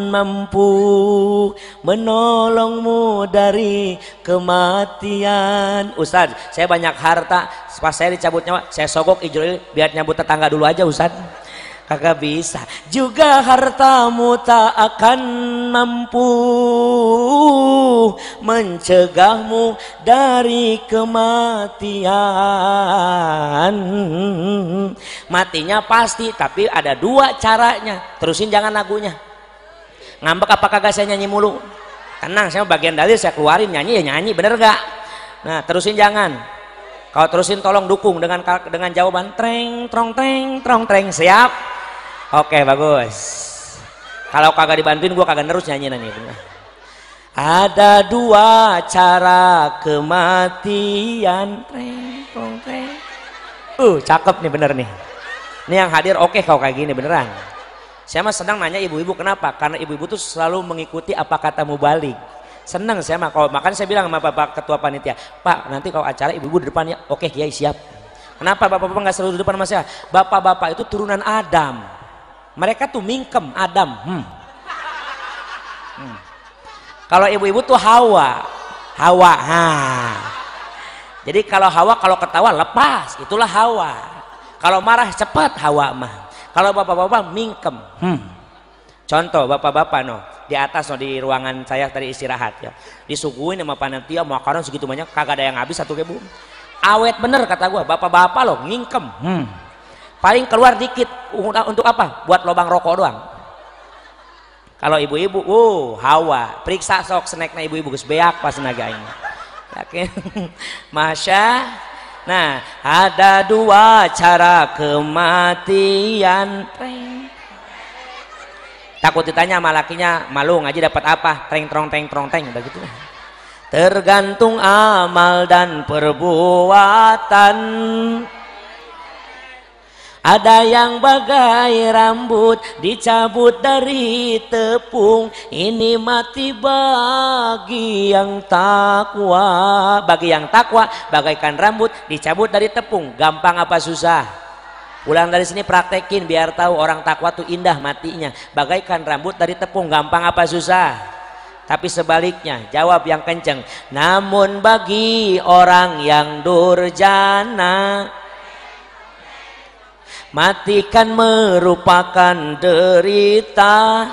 mampu menolongmu dari kematian. Ustaz, saya banyak harta, pas saya dicabut nyawa, saya sogok Ijril biar nyambut tetangga dulu aja Ustaz. Kagak bisa. Juga hartamu tak akan mampu mencegahmu dari kematian. Matinya pasti, tapi ada dua caranya. Terusin jangan lagunya. Ngambek apa kagak saya nyanyi mulu? Tenang, saya bagian dalil saya keluarin, nyanyi ya nyanyi, bener gak? Nah, terusin jangan. Kalau terusin tolong dukung dengan jawaban treng trong treng trong treng. Siap? Oke, bagus. Kalau kagak dibantuin gua kagak nerus nyanyi nanti. Ada dua cara kematian. Treng trong treng. Cakep nih, bener nih. Ini yang hadir oke kau kayak gini beneran. Saya mah senang nanya ibu-ibu, kenapa? Karena ibu-ibu tuh selalu mengikuti apa kata mubalik. Senang saya mah, kalau makan saya bilang sama bapak ketua panitia, Pak nanti kalau acara ibu-ibu di depan ya. Oke Kiai siap. Kenapa bapak-bapak nggak selalu di depan sama saya? Bapak-bapak itu turunan Adam, mereka tuh mingkem Adam. Kalau ibu-ibu tuh Hawa. Jadi kalau Hawa kalau ketawa lepas, itulah Hawa. Kalau marah cepat Hawa mah. Kalau bapak-bapak mingkem. Contoh bapak-bapak di atas di ruangan saya tadi istirahat ya, disuguhin sama panitia makanan segitu banyak, kagak ada yang habis satu kebu. Awet bener kata gua, bapak-bapak loh ngingkem. Paling keluar dikit untuk apa? Buat lubang rokok doang. Kalau ibu-ibu, Hawa, periksa sok snacknya ibu-ibu geus beak pas naga ini. Yakin? Masya. Nah, ada dua cara kematian. Takut ditanya sama lakinya, malu ngaji dapat apa? Treng trong udah gitu. Tergantung amal dan perbuatan. Ada yang bagai rambut dicabut dari tepung, ini mati bagi yang takwa. Bagi yang takwa bagaikan rambut dicabut dari tepung. Gampang apa susah? Pulang dari sini praktekin biar tahu orang takwa tuh indah matinya. Bagaikan rambut dari tepung, gampang apa susah? Tapi sebaliknya, jawab yang kenceng. Namun bagi orang yang durjana, matikan merupakan derita.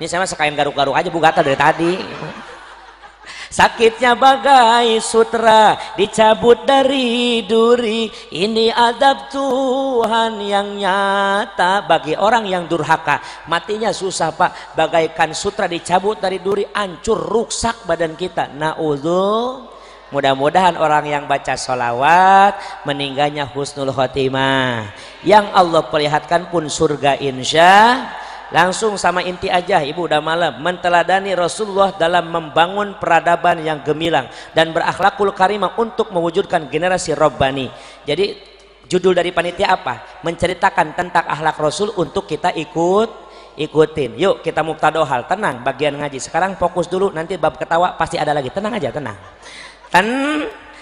Ini saya sekain garuk-garuk aja Bu Gata dari tadi. Sakitnya bagai sutra dicabut dari duri, ini adab Tuhan yang nyata. Bagi orang yang durhaka matinya susah Pak, bagaikan sutra dicabut dari duri, hancur ruksak badan kita. Na'udzu. Mudah-mudahan orang yang baca sholawat meninggalnya husnul khotimah, yang Allah perlihatkan pun surga insya. Langsung sama inti aja, ibu udah malam, menteladani Rasulullah dalam membangun peradaban yang gemilang dan berakhlakul karimah untuk mewujudkan generasi Rabbani. Jadi judul dari panitia apa? Menceritakan tentang akhlak Rasul untuk kita ikutin. Yuk kita muktadohal, tenang bagian ngaji. Sekarang fokus dulu, nanti bab ketawa pasti ada lagi. Tenang aja, tenang.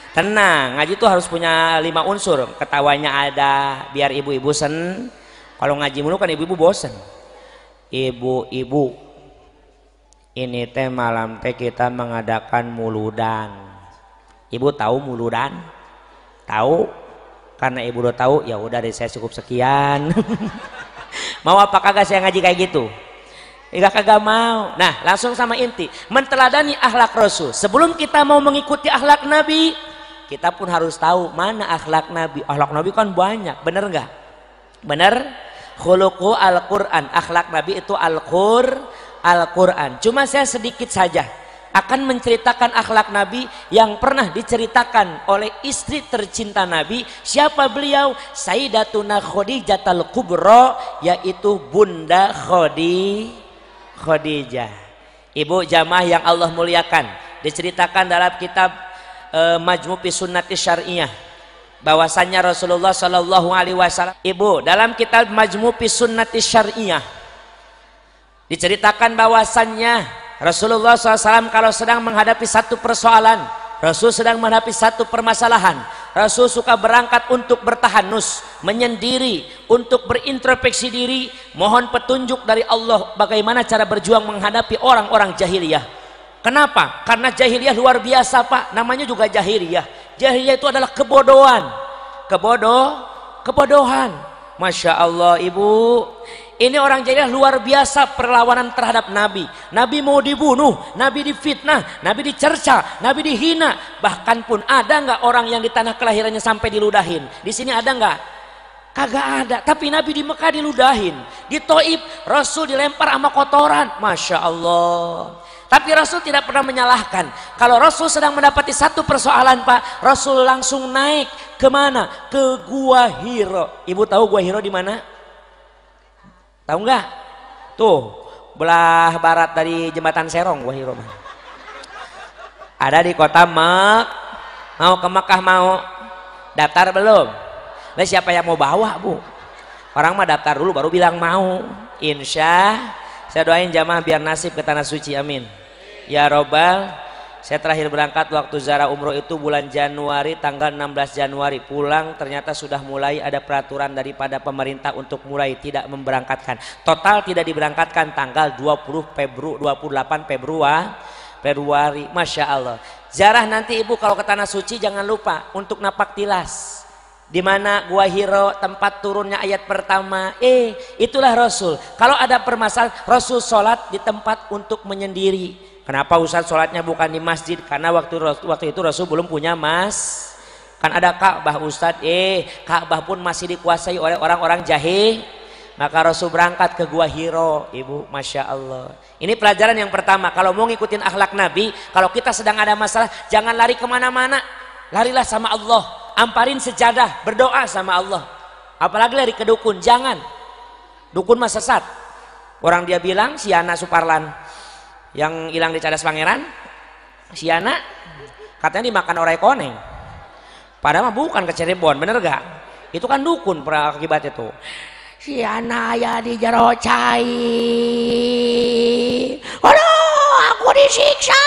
Tenang, ngaji itu harus punya 5 unsur. Ketawanya ada, biar ibu-ibu Kalau ngaji mulu kan ibu-ibu bosen. Ibu-ibu, ini teh malam teh kita mengadakan muludan. Ibu tahu muludan? Tahu? Karena ibu udah tahu, ya udah deh saya cukup sekian. Mau apa kagak saya ngaji kayak gitu? Kagak mau. Nah, langsung sama inti, menteladani akhlak Rasul. Sebelum kita mau mengikuti akhlak Nabi, kita pun harus tahu mana akhlak Nabi. Akhlak Nabi kan banyak, bener nggak? Bener? Khuluqu Al-Quran, akhlak Nabi itu Al-Quran. Cuma saya sedikit saja akan menceritakan akhlak Nabi yang pernah diceritakan oleh istri tercinta Nabi. Siapa beliau? Sayyidatuna Khadijatul Kubra, yaitu Bunda Khadijah. Ibu jamaah yang Allah muliakan, diceritakan dalam kitab Majmu' fi Sunnati Syar'iyah bahwasannya Rasulullah Shallallahu Alaihi Wasallam, ibu, dalam kitab Majmu' fi Sunnati Syar'iyah diceritakan bahwasannya Rasulullah SAW kalau sedang menghadapi satu persoalan, Rasul sedang menghadapi satu permasalahan, Rasul suka berangkat untuk bertahanus, menyendiri, untuk berintrospeksi diri, mohon petunjuk dari Allah bagaimana cara berjuang menghadapi orang-orang jahiliyah. Kenapa? Karena jahiliyah luar biasa Pak, namanya juga jahiliyah. Jahiliyah itu adalah kebodohan. Masya Allah ibu, ini orang jahiliyah luar biasa perlawanan terhadap Nabi. Nabi mau dibunuh, Nabi difitnah, Nabi dicerca, Nabi dihina. Bahkan pun ada nggak orang yang di tanah kelahirannya sampai diludahin? Di sini ada nggak? Kagak ada. Tapi Nabi di Mekah diludahin, di Taif Rasul dilempar sama kotoran. Masya Allah. Tapi Rasul tidak pernah menyalahkan. Kalau Rasul sedang mendapati satu persoalan Pak, Rasul langsung naik kemana? Ke Gua Hiro. Ibu tahu Gua Hiro di mana? Tahu nggak? Tuh belah barat dari jembatan Serong Gua Hiro. Ada di kota Mau ke Mekah mau? Daftar belum? Lah siapa yang mau bawa bu? Orang mah daftar dulu baru bilang mau. Insya saya doain jamaah biar nasib ke tanah suci, amin. Ya Robbal, saya terakhir berangkat waktu ziarah umroh itu bulan Januari, tanggal 16 Januari. Pulang ternyata sudah mulai ada peraturan daripada pemerintah untuk mulai tidak memberangkatkan. Total tidak diberangkatkan tanggal 28 Februari. Masya Allah. Ziarah nanti ibu kalau ke tanah suci jangan lupa untuk napak tilas. Di mana Gua Hiro tempat turunnya ayat pertama. Itulah Rasul. Kalau ada permasalahan, Rasul sholat di tempat untuk menyendiri. Kenapa Ustaz sholatnya bukan di masjid? Karena waktu itu Rasul belum punya kan ada Ka'bah Ustaz. Ka'bah pun masih dikuasai oleh orang-orang jahil. Maka Rasul berangkat ke Gua Hiro, ibu. Masya Allah. Ini pelajaran yang pertama. Kalau mau ngikutin akhlak Nabi, kalau kita sedang ada masalah, jangan lari kemana-mana. Larilah sama Allah, amparin sejadah, berdoa sama Allah. Apalagi lari ke dukun, jangan. Dukun mah sesat. Orang dia bilang si Ana Suparlan yang hilang di Cadas Pangeran, si Ana katanya dimakan orai koneng. Padahal mah bukan ke Cirebon, bener gak? Itu kan dukun akibat itu. Si Ana ya di jero cai. Aduh, aku disiksa.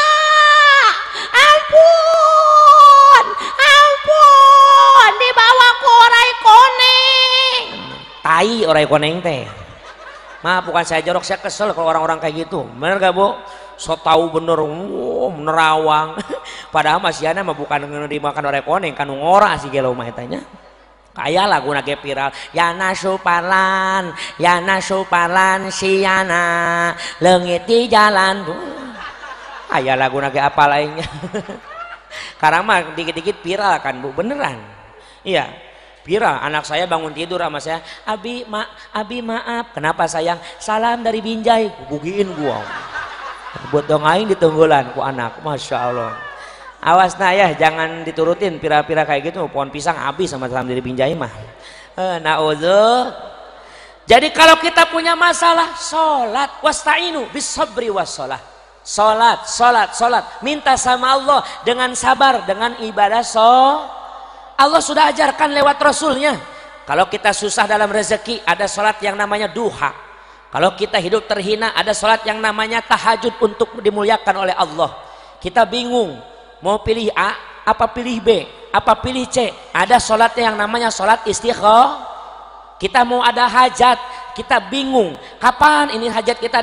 Ampun, dibawa ke orai koneng. Tai orai koneng teh. Maaf bukan saya jorok, saya kesel kalau orang-orang kayak gitu. Bener gak bu? So tahu bener, menerawang. Padahal Mas Yana mah bukan dimakan orai koneng, kan ngora sih gelo mah etanya. Kayak lagu nage viral. Yana Suparlan si Yana leungit di jalan. Kayak lagu nage apa lainnya. Karena mah dikit-dikit viral kan bu, beneran. Iya viral. Anak saya bangun tidur sama saya, Abi maaf. Kenapa sayang? Salam dari Binjai. Gugiin gua. Buat dong aing ditunggulan ku anak. Masya Allah. Awas nah ya, jangan diturutin pira-pira kayak gitu. Pohon pisang habis sama salam dari Binjai mah. Na'udzu. Jadi kalau kita punya masalah, sholat, wasta'inu bis sabri wassalah. Sholat, minta sama Allah dengan sabar, dengan ibadah. Allah sudah ajarkan lewat Rasulnya. Kalau kita susah dalam rezeki, ada sholat yang namanya duha. Kalau kita hidup terhina, ada sholat yang namanya tahajud untuk dimuliakan oleh Allah. Kita bingung mau pilih A apa pilih B apa pilih C, ada sholatnya yang namanya sholat istikharah. Kita mau ada hajat, kita bingung kapan ini hajat kita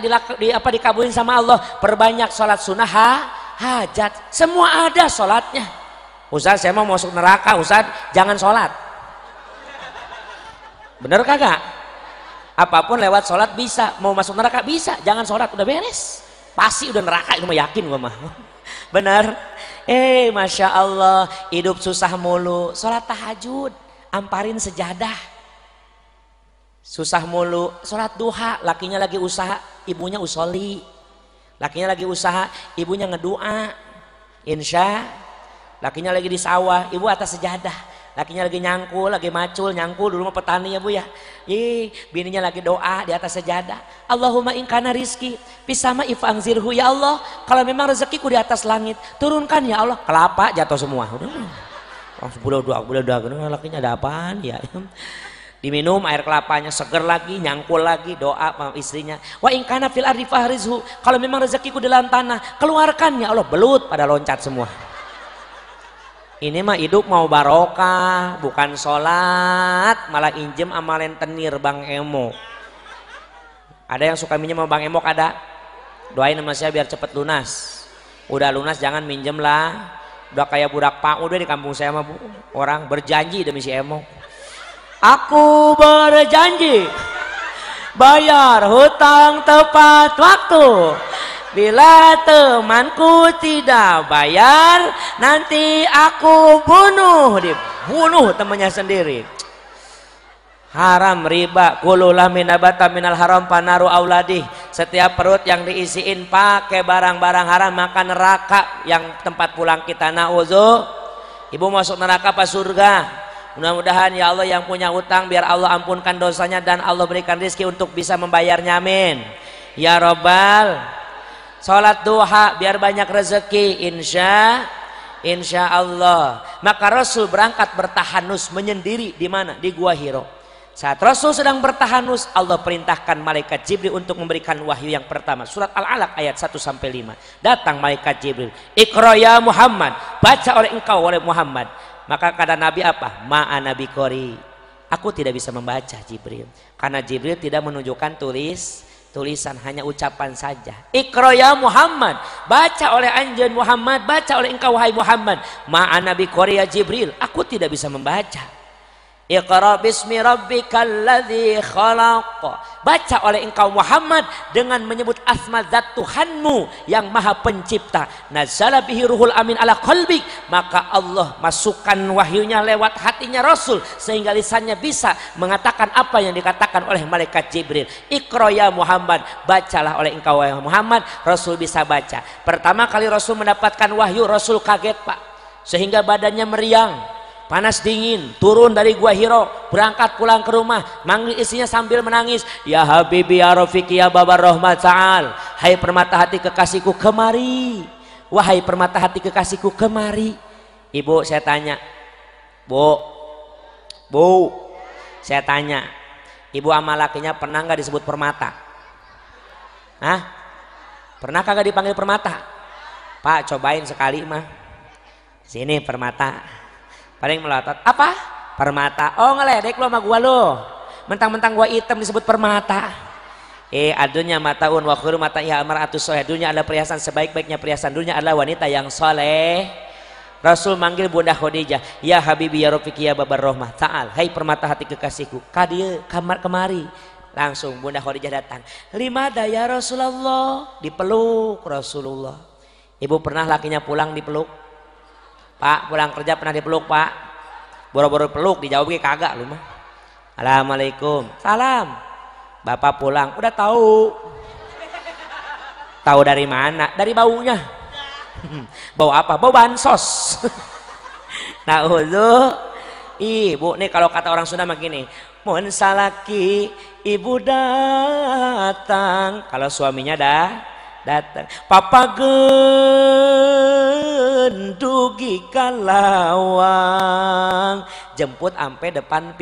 dikabulin sama Allah. Perbanyak sholat sunnah hajat, semua ada sholatnya. Ustaz saya mau masuk neraka, Ustaz jangan sholat. Bener kagak? Apapun lewat sholat bisa, mau masuk neraka bisa, jangan sholat udah beres. Pasti udah neraka itu mah, yakin gua mah. Bener. Masya Allah, hidup susah mulu, sholat tahajud, amparin sejadah. Susah mulu, sholat duha, lakinya lagi usaha, ibunya usoli. Lakinya lagi usaha, ibunya ngedua. Insya, lakinya lagi di sawah, ibu atas sejadah. Lakinya lagi nyangkul, lagi macul, nyangkul dulu mah petani ya bu ya. Bininya lagi doa di atas sejadah. Allahumma inkana rizki pisama ifangzirhu, ya Allah kalau memang rezekiku di atas langit, turunkan ya Allah. Kelapa jatuh semua. Udah. Langsung bulan doa, lakinya ada apaan ya? Diminum air kelapanya seger lagi, nyangkul lagi, doa sama istrinya. Wa in kana fil ardi fahrizhu, kalau memang rezekiku di dalam tanah, keluarkan ya Allah. Belut pada loncat semua. Ini mah hidup mau barokah, bukan sholat, malah injem amalen tenir Bang Emo. Ada yang suka minjem sama Bang Emo ada? Doain sama saya biar cepet lunas. Udah lunas jangan minjem lah. Udah kayak budak Pak udah di kampung saya mah bu. Orang berjanji demi si Emo. Aku berjanji bayar hutang tepat waktu. Bila temanku tidak bayar, nanti aku bunuh. Dibunuh temannya sendiri. Haram riba, kululah minabata minal haram panaru auladih. Setiap perut yang diisiin pakai barang-barang haram maka neraka yang tempat pulang kita. Na'udzu. Ibu masuk neraka apa surga? Mudah-mudahan ya Allah yang punya utang biar Allah ampunkan dosanya dan Allah berikan rezeki untuk bisa membayarnya, amin ya robbal. Sholat duha biar banyak rezeki, insya Allah. Maka Rasul berangkat bertahanus menyendiri di mana? Di Gua Hiro. Saat Rasul sedang bertahanus, Allah perintahkan malaikat Jibril untuk memberikan wahyu yang pertama. Surat Al-Alaq ayat 1-5. Datang malaikat Jibril. Iqra ya Muhammad, baca oleh engkau oleh Muhammad. Maka kata Nabi apa? Ma'ana biqori. Aku tidak bisa membaca Jibril. Karena Jibril tidak menunjukkan tulisan, hanya ucapan saja. Iqra ya Muhammad, baca oleh anjen Muhammad, baca oleh engkau wahai Muhammad. Ma'ana biqori ya Jibril, aku tidak bisa membaca. Iqra bismi rabbikal ladzi khalaq, baca oleh engkau Muhammad dengan menyebut asma zat Tuhanmu yang maha pencipta. Nazala bihi ruhul amin ala qalbik, maka Allah masukkan wahyunya lewat hatinya Rasul sehingga lisannya bisa mengatakan apa yang dikatakan oleh malaikat Jibril. Iqra ya Muhammad, bacalah oleh engkau wahai Muhammad. Rasul bisa baca. Pertama kali Rasul mendapatkan wahyu, Rasul kaget Pak, sehingga badannya meriang, panas dingin, turun dari Gua Hiro, berangkat pulang ke rumah, manggil istrinya sambil menangis. Ya Habibi ya Rafiqi ya Babar Rahmat Ta'al, hai permata hati kekasihku kemari. Wahai permata hati kekasihku kemari. Ibu saya tanya, Bu, saya tanya, ibu sama lakinya pernah nggak disebut permata? Hah? Pernah kagak dipanggil permata? Pak cobain sekali mah. Sini permata. Paling melotot, apa? Permata. Oh ngeledek lo sama gua lo. Mentang-mentang gua hitam disebut permata. Adunya mataun wa khairu mata ya mar'atus soleh. Dunia adalah perhiasan, sebaik-baiknya perhiasan dunia adalah wanita yang soleh. Rasul manggil Bunda Khadijah, ya Habibi ya Rafiqi ya Babar Rahmah Ta'al, hai permata hati kekasihku, kadia kamar kemari. Langsung Bunda Khadijah datang. Limada ya Rasulullah, dipeluk Rasulullah. Ibu pernah lakinya pulang dipeluk? Pak pulang kerja pernah dipeluk Pak? Boro-boro peluk dijawabnya kagak lu mah. Assalamualaikum. Salam. Bapak pulang udah tahu. Tahu dari mana? Dari baunya. Bau apa? Bau bansos. Nah ibu nih kalau kata orang Sunda begini, mohon salaki ibu datang. Kalau suaminya datang, papa gendugi kalawang, jemput ampe depan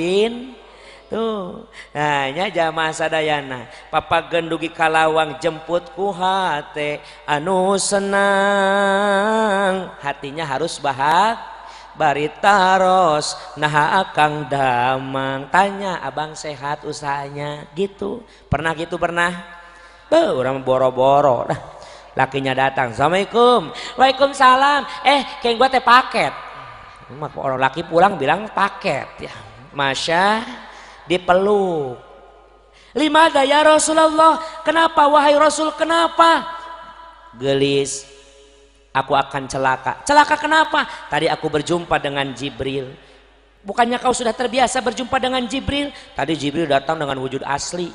tuh. Hanya jamaah sadayana, papa gendugi kalawang jemput ku hate anu senang, hatinya harus baritaros nah akang damang. Tanya abang sehat usahanya gitu, pernah gitu pernah? Orang boro-boro dah. Lakinya datang, assalamualaikum. Waalaikumsalam. Kayak gua teh paket. Orang laki pulang bilang paket ya. Masya dipeluk. Limada ya Rasulullah, kenapa wahai Rasul, kenapa? Gelis, aku akan celaka. Celaka kenapa? Tadi aku berjumpa dengan Jibril. Bukannya kau sudah terbiasa berjumpa dengan Jibril? Tadi Jibril datang dengan wujud asli,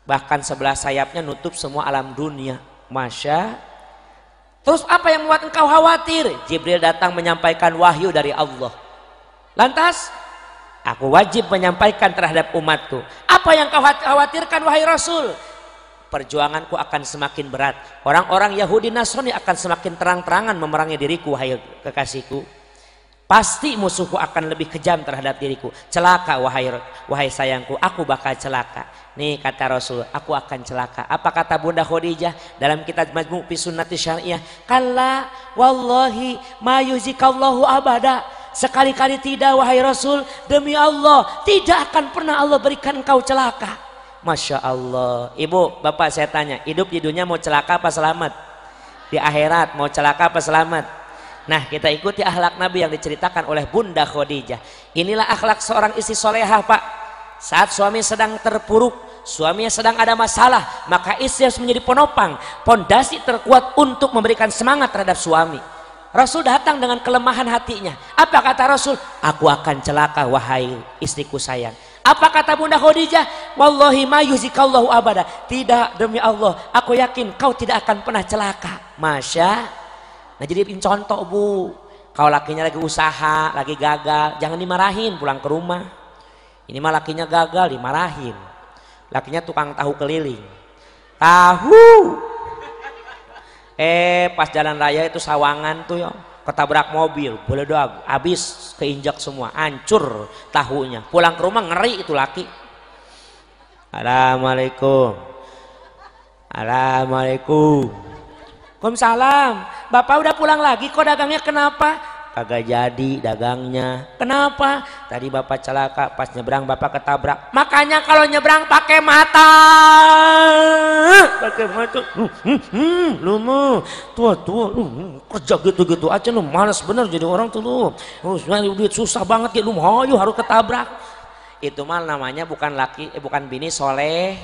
bahkan sebelah sayapnya nutup semua alam dunia. Masya. Terus apa yang membuat engkau khawatir? Jibril datang menyampaikan wahyu dari Allah. Lantas aku wajib menyampaikan terhadap umatku. Apa yang kau khawatirkan wahai Rasul? Perjuanganku akan semakin berat. Orang-orang Yahudi Nasrani akan semakin terang-terangan memerangi diriku wahai kekasihku. Pasti musuhku akan lebih kejam terhadap diriku. Celaka wahai sayangku, aku bakal celaka. Nih kata Rasul, aku akan celaka. Apa kata Bunda Khadijah dalam kitab Majmu' fi Sunnati Syariah? Kalla wallahi ma yuzikallahu abada. Sekali-kali tidak wahai Rasul, demi Allah tidak akan pernah Allah berikan engkau celaka. Masya Allah. Ibu, bapak saya tanya, hidup di dunia mau celaka apa selamat? Di akhirat mau celaka apa selamat? Nah, kita ikuti akhlak Nabi yang diceritakan oleh Bunda Khadijah. Inilah akhlak seorang istri solehah, Pak. Saat suami sedang terpuruk, suaminya sedang ada masalah, maka istri harus menjadi penopang, pondasi terkuat untuk memberikan semangat terhadap suami. Rasul datang dengan kelemahan hatinya. Apa kata Rasul? Aku akan celaka wahai istriku sayang. Apa kata Bunda Khadijah? Wallahi ma yuzikallahu abada. Tidak, demi Allah, aku yakin kau tidak akan pernah celaka. Masya. Nah, jadi contoh, Bu. Kalau lakinya lagi usaha, lagi gagal, jangan dimarahin pulang ke rumah. Ini mah lakinya gagal dimarahin. Lakinya tukang tahu keliling. Tahu. Pas jalan raya itu Sawangan tuh ya, ketabrak mobil, meledak, habis keinjak semua, hancur tahunya. Pulang ke rumah ngeri itu laki. Assalamualaikum. Assalamualaikum. Waalaikumsalam. Bapak udah pulang lagi, kok dagangnya kenapa? Kagak jadi dagangnya. Kenapa? Tadi bapak celaka, pas nyebrang bapak ketabrak. Makanya kalau nyebrang pakai mata. Pakai mata. Lu mah tua kerja gitu-gitu aja lu, malas bener jadi orang tuh lu. Nyari duit susah banget ya lu, hayu harus ketabrak. Itu mah namanya bukan laki, bukan bini soleh.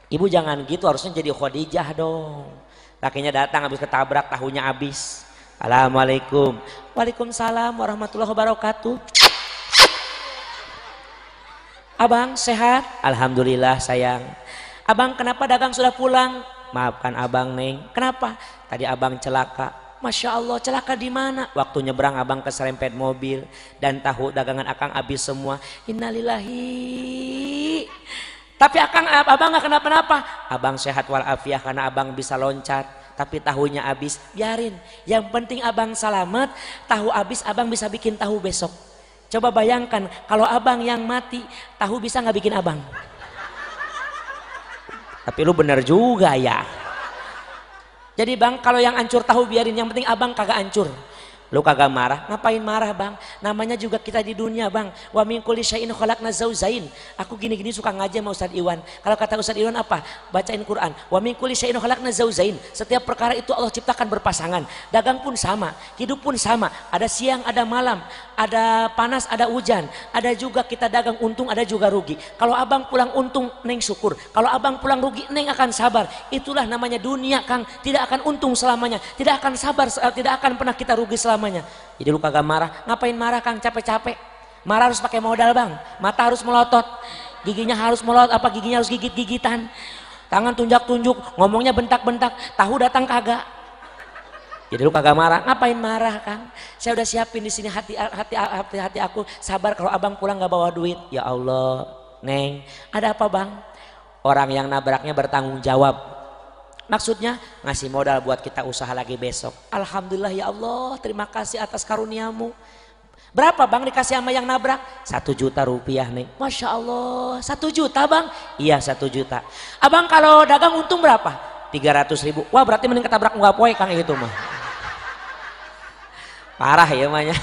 Ibu jangan gitu, harusnya jadi Khadijah dong. Lakinya datang habis ketabrak, tahunya habis. Assalamualaikum. Waalaikumsalam warahmatullahi wabarakatuh. Abang sehat? Alhamdulillah sayang. Abang kenapa dagang sudah pulang? Maafkan abang Neng. Kenapa? Tadi abang celaka. Masya Allah, celaka di mana? Waktu nyebrang abang keserempet mobil dan tahu dagangan akang habis semua. Innalillahi. Tapi abang gak kenapa-napa. Abang sehat walafiat karena abang bisa loncat. Tapi tahunya habis, biarin. Yang penting abang selamat. Tahu habis abang bisa bikin tahu besok. Coba bayangkan kalau abang yang mati, tahu bisa gak bikin abang? Tapi lu bener juga ya. Jadi bang, kalau yang hancur tahu biarin. Yang penting abang kagak hancur. Lu kagak marah, ngapain marah bang? Namanya juga kita di dunia bang. Wa min kulli syai'in khalaqna zaujain. Aku gini-gini suka ngaji sama Ustadz Iwan. Kalau kata Ustadz Iwan apa? Bacain Quran. Wa min kulli syai'in khalaqna zaujain. Setiap perkara itu Allah ciptakan berpasangan. Dagang pun sama, hidup pun sama. Ada siang, ada malam, ada panas, ada hujan. Ada juga kita dagang untung, ada juga rugi. Kalau abang pulang untung, Neng syukur. Kalau abang pulang rugi, Neng akan sabar. Itulah namanya dunia, Kang. Tidak akan untung selamanya, tidak akan sabar, tidak akan pernah kita rugi selamanya. Jadi lu kagak marah. Ngapain marah Kang? Capek-capek. Marah harus pakai modal bang. Mata harus melotot, giginya harus melotot, giginya harus gigit-gigitan, tangan tunjuk-tunjuk, ngomongnya bentak-bentak. Tahu datang kagak. Jadi lu kagak marah. Ngapain marah Kang? Saya udah siapin di sini hati aku sabar kalau abang pulang gak bawa duit. Ya Allah, Neng, ada apa bang? Orang yang nabraknya bertanggung jawab. Maksudnya ngasih modal buat kita usaha lagi besok. Alhamdulillah ya Allah, terima kasih atas karuniamu. Berapa bang dikasih sama yang nabrak? 1 juta rupiah nih. Masya Allah, 1 juta bang? Iya 1 juta. Abang kalau dagang untung berapa? 300.000. Wah berarti mending ketabrak nggak poe Kang itu mah. Parah ya namanya.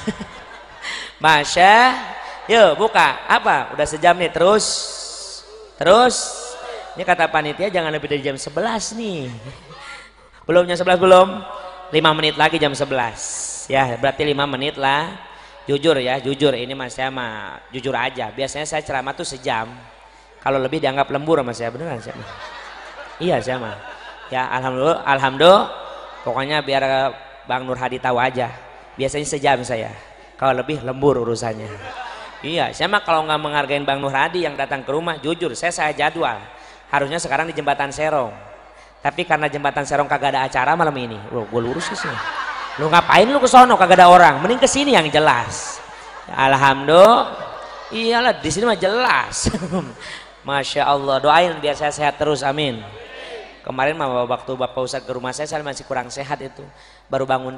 Masya. Yuk buka. Apa? Udah sejam nih terus. Ini kata panitia jangan lebih dari jam 11 nih. Belum jam 11 belum? 5 menit lagi jam 11. Ya berarti 5 menit lah. Jujur ya, jujur ini mas saya mah jujur aja. Biasanya saya ceramah tuh sejam. Kalau lebih dianggap lembur sama saya, beneran saya mah. Iya saya mah. Ya alhamdulillah. Pokoknya biar Bang Nur Hadi tahu aja. Biasanya sejam saya. Kalau lebih lembur urusannya. Iya, saya mah kalau nggak menghargain Bang Nur Hadi yang datang ke rumah, jujur saya jadwal. Harusnya sekarang di Jembatan Serong. Tapi karena Jembatan Serong kagak ada acara malam ini. Loh, gue lurus ke sini. Lu ngapain lu ke sono kagak ada orang? Mending ke sini yang jelas. Ya, alhamdulillah. Iyalah di sini mah jelas. Masya Allah, doain biar saya sehat terus, amin. Kemarin mah waktu Bapak Ustadz ke rumah saya masih kurang sehat itu. Baru bangun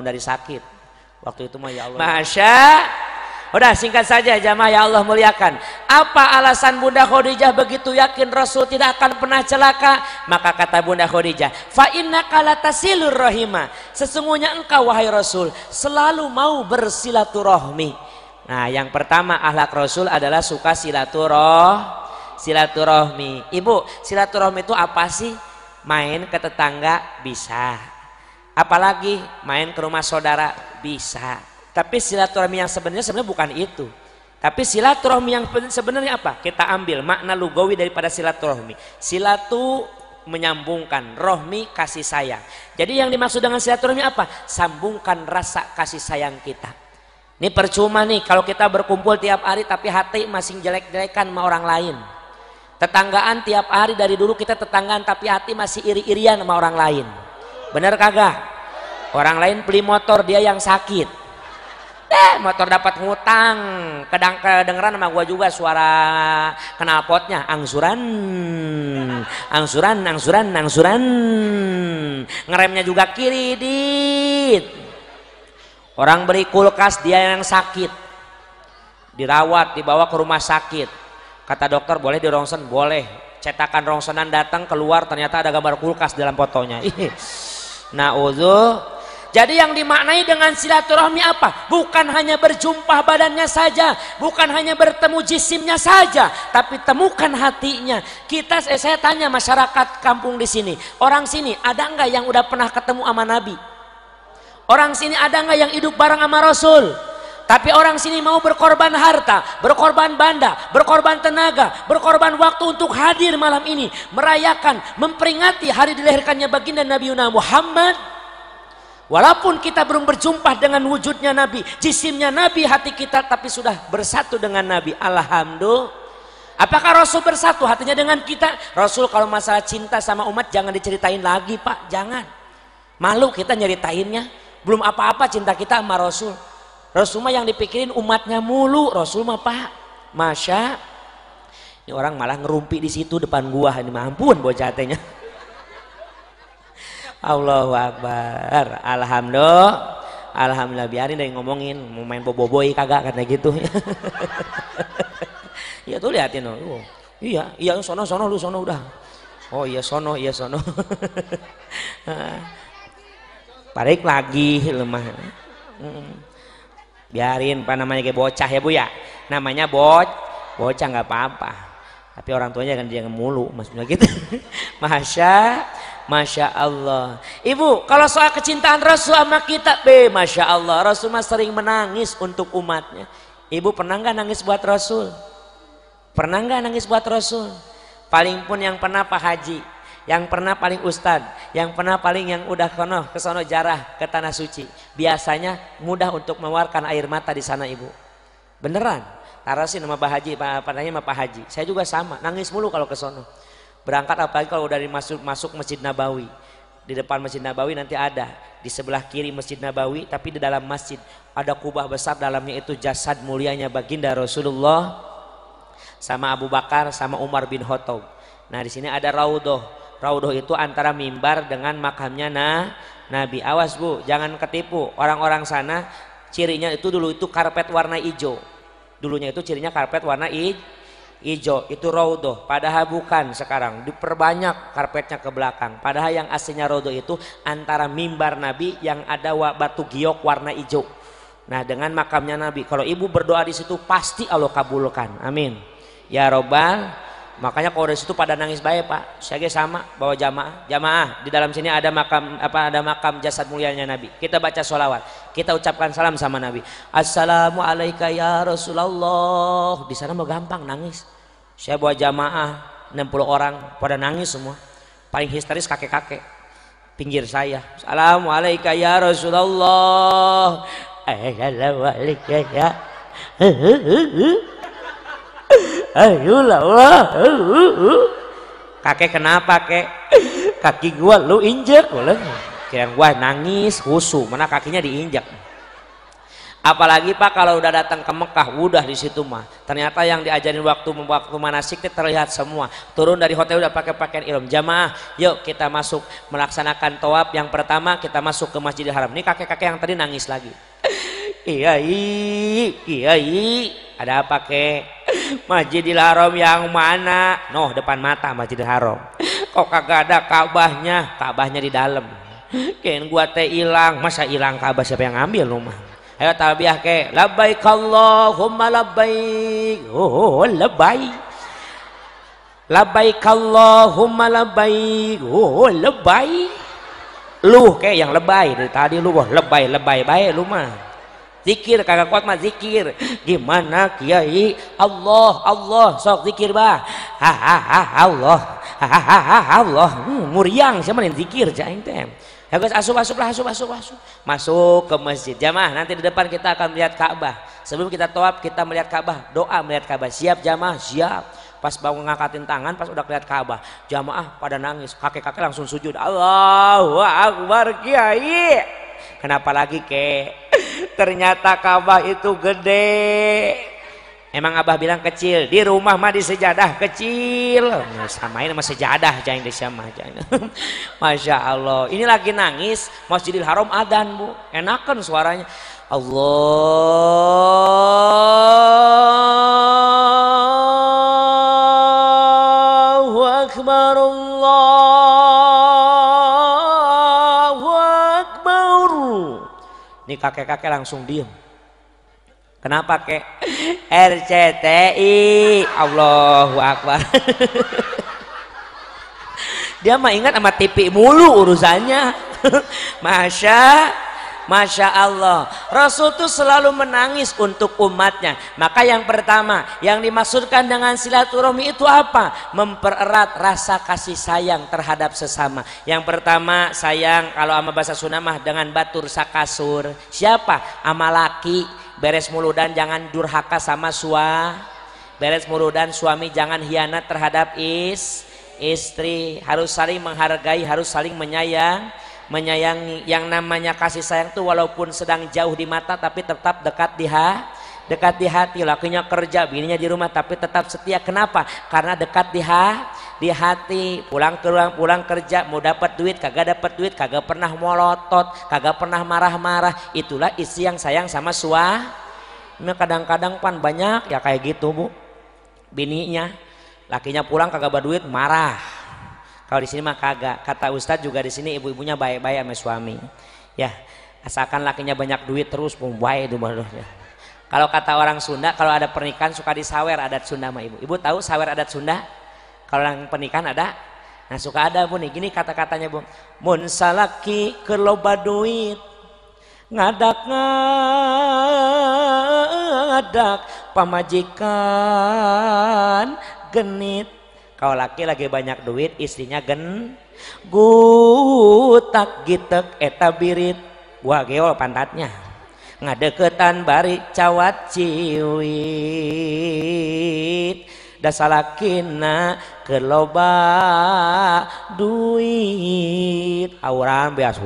dari sakit. Waktu itu mah ya Allah. Masya. Udah singkat saja jamaah ya Allah muliakan. Apa alasan Bunda Khadijah begitu yakin Rasul tidak akan pernah celaka? Maka kata Bunda Khadijah, fa innaka latasilur rahima. Sesungguhnya engkau wahai Rasul selalu mau bersilaturahmi. Nah, yang pertama akhlak Rasul adalah suka silaturahmi. Ibu, silaturahmi itu apa sih? Main ke tetangga bisa. Apalagi main ke rumah saudara bisa. Tapi silaturahmi yang sebenarnya bukan itu. Tapi silaturahmi yang sebenarnya apa? Kita ambil makna lugawi daripada silaturahmi. Silatu menyambungkan, rohmi kasih sayang. Jadi yang dimaksud dengan silaturahmi apa? Sambungkan rasa kasih sayang kita. Ini percuma nih kalau kita berkumpul tiap hari tapi hati masih jelek-jelekan sama orang lain. Tetanggaan tiap hari dari dulu kita tetanggaan tapi hati masih iri-irian sama orang lain. Bener kagak? Orang lain beli motor dia yang sakit. Motor dapat ngutang. Kedengeran sama gua juga suara knalpotnya angsuran. Ngeremnya juga kiri dit. Orang beli kulkas dia yang sakit. Dirawat, dibawa ke rumah sakit. Kata dokter boleh di rongsen? Boleh. Cetakan rongsenan datang keluar ternyata ada gambar kulkas dalam fotonya. Na'udzu. Jadi yang dimaknai dengan silaturahmi apa? Bukan hanya berjumpa badannya saja, bukan hanya bertemu jisimnya saja, tapi temukan hatinya. Saya tanya masyarakat kampung di sini, orang sini ada nggak yang udah pernah ketemu sama Nabi? Orang sini ada nggak yang hidup bareng sama Rasul? Tapi orang sini mau berkorban harta, berkorban banda, berkorban tenaga, berkorban waktu untuk hadir malam ini, merayakan, memperingati hari dilahirkannya baginda Nabi Muhammad. Walaupun kita belum berjumpa dengan wujudnya Nabi, jisimnya Nabi, hati kita tapi sudah bersatu dengan Nabi. Alhamdulillah. Apakah Rasul bersatu hatinya dengan kita? Rasul kalau masalah cinta sama umat jangan diceritain lagi Pak, jangan. Malu kita nyeritainnya. Belum apa-apa cinta kita sama Rasul. Rasul mah yang dipikirin umatnya mulu. Rasul mah Pak, Masya. Ini orang malah ngerumpi di situ depan gua. Ini mampun bocah tanya. Allahu Akbar. Alhamdulillah biarin deh ngomongin mau main boboiboy kagak karena gitu. Ya tuh liatin oh. Iya sono lu sono udah. Oh iya sono. Balik lagi lemah. Biarin apa namanya kayak bocah ya Bu ya. Namanya bocah nggak apa-apa. Tapi orang tuanya kan dia mulu maksudnya gitu. Masya Allah. Ibu, kalau soal kecintaan Rasul sama kita, Masya Allah. Rasul mah sering menangis untuk umatnya. Ibu pernah nggak nangis buat Rasul? Pernah nggak nangis buat Rasul? Paling pun yang pernah Pak Haji, yang pernah paling Ustadz, yang pernah paling yang udah ke sono jarah ke tanah suci. Biasanya mudah untuk mengeluarkan air mata di sana Ibu. Beneran. Tarasin sama Pak Haji, sama Pak Haji. Saya juga sama, nangis mulu kalau ke sono. Berangkat apalagi kalau udah masuk Masjid Nabawi. Di depan Masjid Nabawi nanti ada di sebelah kiri Masjid Nabawi, tapi di dalam masjid ada kubah besar, dalamnya itu jasad mulianya baginda Rasulullah sama Abu Bakar sama Umar bin Khattab. Nah di sini ada raudhoh. Raudhoh itu antara mimbar dengan makamnya Nabi. Awas Bu, jangan ketipu. Orang-orang sana cirinya itu dulu itu karpet warna hijau. Dulunya itu cirinya karpet warna hijau, itu raudhoh. Padahal bukan, sekarang diperbanyak karpetnya ke belakang. Padahal yang aslinya raudhoh itu antara mimbar Nabi yang ada batu giok warna hijau. Nah dengan makamnya Nabi, kalau ibu berdoa di situ pasti Allah kabulkan. Amin. Ya Robbal. Makanya kalau dari situ pada nangis baik Pak. Saya sama bawa jamaah. Di dalam sini ada makam jasad mulianya Nabi. Kita baca sholawat. Kita ucapkan salam sama Nabi. Assalamualaikum ya Rasulullah. Di sana mau gampang nangis. Saya bawa jamaah 60 orang pada nangis semua. Paling histeris kakek-kakek pinggir saya. Assalamualaikum ya Rasulullah. Assalamualaikum ya. Ayolah. Kakek kenapa kek? Kaki gua lu injek. Kira gua nangis khusu, mana kakinya diinjak. Apalagi Pak kalau udah datang ke Mekah, udah di situ mah. Ternyata yang diajarin waktu manasik terlihat semua. Turun dari hotel udah pakai pakaian ihram. Jamaah, yuk kita masuk melaksanakan tawaf. Yang pertama kita masuk ke Masjidil Haram. Ini kakek-kakek yang tadi nangis lagi. Kiai, ada apa kek? Masjidil Haram yang mana? Noh, depan mata Masjidil Haram. Kok kagak ada Ka'bahnya? Ka'bahnya di dalam. Kain gua teh hilang. Masa hilang Ka'bah, siapa yang ngambil rumah? Ayo talbiyah kek. Labbaik Allahumma labbaik. Oh, labbaik. Labbaik Allahumma labbaik. Oh, labbaik. Lu kayak yang lebay dari tadi lu, wah lebay baik lu mah. Zikir kagak kuat mah zikir. Gimana Kiai? Allah sok zikir bah. Allah. Allah. Muriang siapa yang zikir cai teh. Ya guys, asup. Masuk ke masjid. Jamaah, nanti di depan kita akan melihat Ka'bah. Sebelum kita tawaf kita melihat Ka'bah, doa melihat Ka'bah. Siap jamaah, siap. Pas bangun ngangkatin tangan, pas udah lihat Ka'bah, jamaah pada nangis. Kakek-kakek langsung sujud. Allahu Akbar Kiai. Kenapa lagi kek? Ternyata Ka'bah itu gede. Emang abah bilang kecil, di rumah mah di sejadah kecil. Samain sama sejadah jangan di sama. Masya Allah. Ini lagi nangis, Masjidil Haram adzan bu, enakan suaranya. Allahu Akbar, Allahu Akbar. Ini kakek-kakek langsung diem. Kenapa kek? RCTI Allahu Akbar. Dia mah ingat sama TV mulu urusannya. Masya Allah. Rasul tuh selalu menangis untuk umatnya. Maka yang pertama yang dimaksudkan dengan silaturahmi itu apa? Mempererat rasa kasih sayang terhadap sesama. Yang pertama sayang kalau ama bahasa Sunda mah dengan batur sakasur. Siapa? Ama laki. Beres muludan jangan durhaka sama beres muludan suami jangan hianat terhadap istri, harus saling menghargai, harus saling menyayangi. Yang namanya kasih sayang tuh walaupun sedang jauh di mata tapi tetap dekat di hati. Lakinya kerja, bininya di rumah tapi tetap setia. Kenapa? Karena dekat di hati. Pulang kerja mau dapat duit kagak pernah molotot, kagak pernah marah-marah. Itulah istri yang sayang sama Nah kadang-kadang pan banyak ya kayak gitu bu, bininya lakinya pulang kagak berduit marah. Kalau di sini mah kagak. Kata Ustadz juga di sini ibu-ibunya baik-baik sama suami ya, asalkan lakinya banyak duit terus baik itu baru ya. Kalau kata orang Sunda kalau ada pernikahan suka disawer, adat Sunda mah ibu tahu sawer adat Sunda? Kalau orang pernikahan ada, nah suka ada bu nih gini kata-katanya bu, mun salaki keur loba duit ngadak pamajikan genit. Kalau laki lagi banyak duit istrinya gutak gitek eta birit wah geol pantatnya ngadeketan bari cawat ciwit dasalakina keloba duit auran beas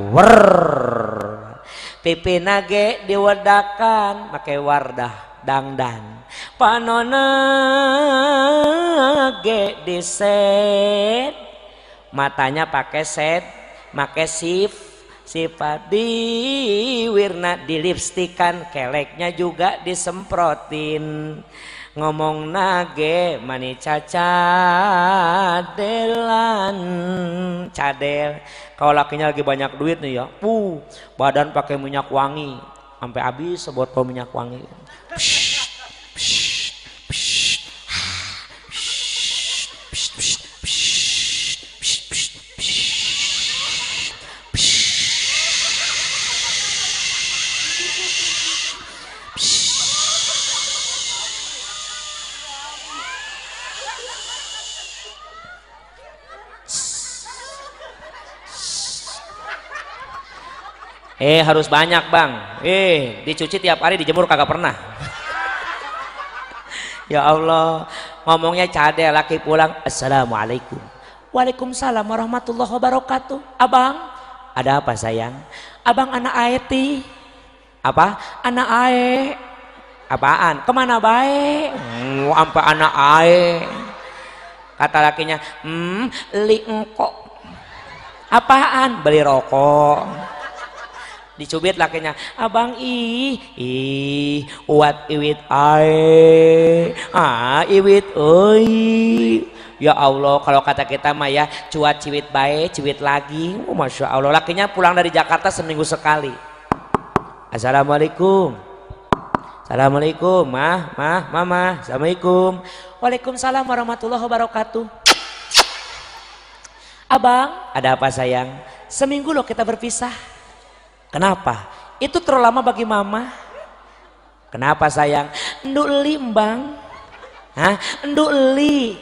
pipi nage diwedakan make wardah dangdan panona ge diset matanya pakai set make sifat diwirna di lipstikan keleknya juga disemprotin ngomong nage mani cadel. Kalau lakinya lagi banyak duit nih ya badan pakai minyak wangi sampai habis sebotol minyak wangi. Harus banyak bang. Dicuci tiap hari, dijemur kagak pernah. Ya Allah, ngomongnya cadel, laki pulang, assalamualaikum. Waalaikumsalam warahmatullahi wabarakatuh. Abang, ada apa sayang? Abang anak aeti. Apa? Anak ae. Apaan? Kemana bae? Sampai anak ae. Kata lakinya, li engkok. Apaan? Beli rokok. Dicubit lakinya, abang uat iwit ae iwit oi. Ya Allah, kalau kata kita mah ya cuat ciwit bae ciwit lagi. Masya Allah. Lakinya pulang dari Jakarta seminggu sekali. Assalamualaikum. Assalamualaikum mama. Assalamualaikum. Waalaikumsalam warahmatullahi wabarakatuh. Abang, ada apa sayang? seminggu loh kita berpisah. Kenapa? Itu terlalu lama bagi mama. Kenapa sayang? Nduk li mbang. Hah? Nduk li.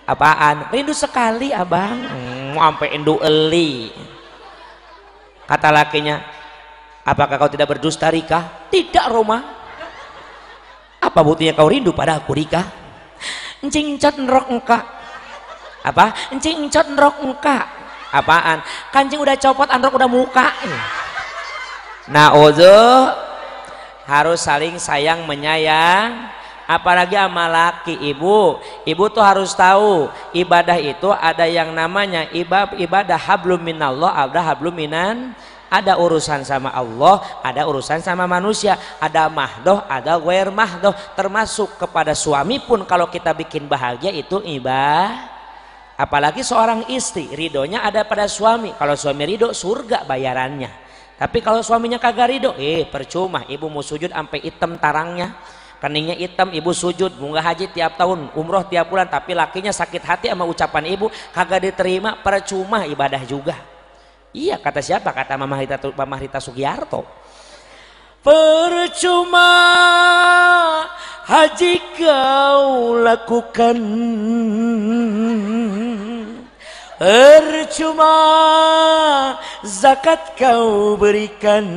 Apaan? Rindu sekali abang. Sampai nduk li. Kata lakinya, apakah kau tidak berdusta Rika? Tidak Roma. Apa buktinya kau rindu pada aku Rika? Encing encot nerok engka. Apa? Encing encot nerok engka. Apaan? Kancing udah copot, androk udah muka. Na'udzu, harus saling sayang menyayang, apalagi sama laki. Ibu tuh harus tahu ibadah itu ada yang namanya ibadah hablum minallah, ada hablum minan, ada urusan sama Allah, ada urusan sama manusia, ada mahdoh, ada ghair mahdoh. Termasuk kepada suami pun kalau kita bikin bahagia itu ibadah. Apalagi seorang istri, ridhonya ada pada suami. Kalau suami ridho, surga bayarannya. Tapi kalau suaminya kagak ridho, percuma. Ibu mau sujud sampai hitam tarangnya, keningnya hitam, ibu sujud, bunga haji tiap tahun, umroh tiap bulan, tapi lakinya sakit hati sama ucapan ibu, kagak diterima, percuma ibadah juga. Iya, kata siapa? Kata Mama Rita Sugiarto. Percuma haji kau lakukan, percuma zakat kau berikan,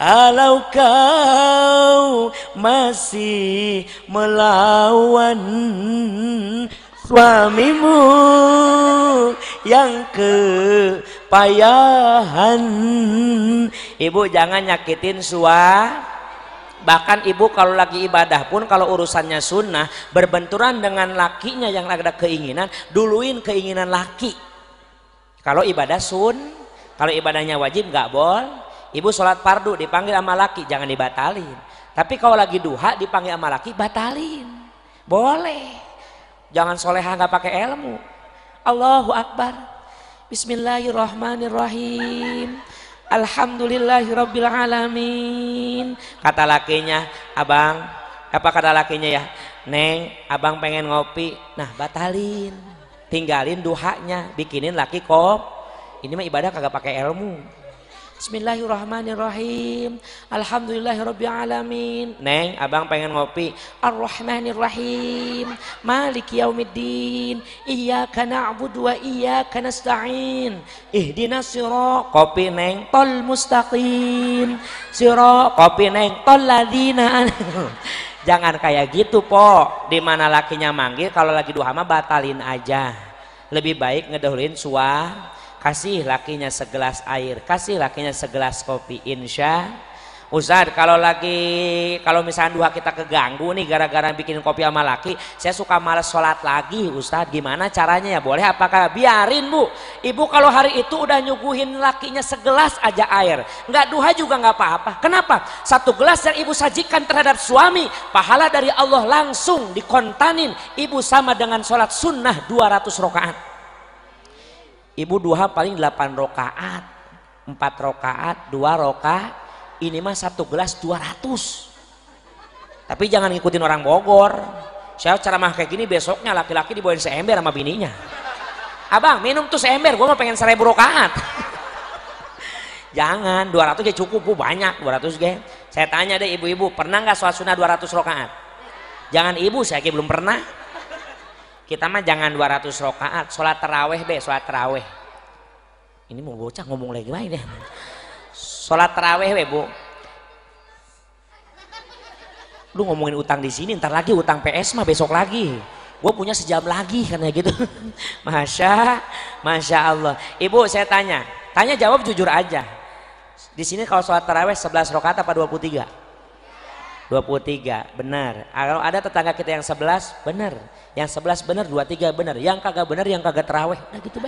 kalau kau masih melawan suamimu yang kepayahan. Ibu jangan nyakitin bahkan ibu kalau lagi ibadah pun, kalau urusannya sunnah berbenturan dengan lakinya yang ada keinginan, duluin keinginan laki. Kalau ibadah kalau ibadahnya wajib nggak boleh. Ibu sholat fardu dipanggil sama laki, jangan dibatalin. Tapi kalau lagi duha dipanggil sama laki, batalin. Boleh. Jangan solehah nggak pakai ilmu. Allahu Akbar. Bismillahirrahmanirrahim. Alhamdulillahirabbil alamin. Kata lakinya, abang, apa kata lakinya ya? Neng, abang pengen ngopi. Nah, batalin. Tinggalin duhanya, bikinin laki kop. Ini mah ibadah kagak pakai ilmu. Bismillahirrahmanirrahim. Alhamdulillahirabbil alamin. Neng, abang pengen ngopi. Ar-Rahmanirrahim. Maliki yaumiddin. Iyyaka na'budu wa iyyaka nasta'in. Ihdinas sirata. Kopi neng, tol mustaqim. Sirata, kopi neng, tol ladzina. Jangan kayak gitu, po. Di mana lakinya manggil, kalau lagi duha mah batalin aja. Lebih baik ngedahuluin kasih lakinya segelas air, kasih lakinya segelas kopi. Insya Ustaz, kalau misalnya duha kita keganggu nih gara-gara bikin kopi sama laki, saya suka malas sholat lagi Ustaz, gimana caranya ya? Boleh apakah? Biarin Bu, ibu kalau hari itu udah nyuguhin lakinya segelas aja air, nggak duha juga nggak apa-apa. Kenapa? Satu gelas yang ibu sajikan terhadap suami, pahala dari Allah langsung dikontanin. Ibu sama dengan sholat sunnah 200 rakaat. Ibu duha paling 8 rakaat, 4 rakaat, 2 rakaat. Ini mah satu gelas 200. Tapi jangan ngikutin orang Bogor. Saya ceramah kayak gini besoknya laki-laki dibawain seember sama bininya. Abang minum tuh seember, gue mau pengen 1000 rakaat. Jangan, 200 ya cukup Bu, banyak 200 ge. Saya tanya deh ibu-ibu, pernah nggak sholat sunnah 200 rakaat? Jangan ibu, saya belum pernah. Kita mah jangan 200 rakaat, sholat taraweh be, sholat taraweh. Ini mau bocah ngomong lagi deh. Sholat taraweh be Bu. Lu ngomongin utang di sini, ntar lagi utang PS mah besok lagi. Gue punya sejam lagi karena gitu. Masya Allah. Ibu saya tanya jawab jujur aja. Di sini kalau sholat taraweh 11 rakaat apa 23? 23 benar. Kalau ada tetangga kita yang 11 benar, yang 11 benar, 23 benar, yang kagak benar, yang kagak taraweh. Nah gitu be.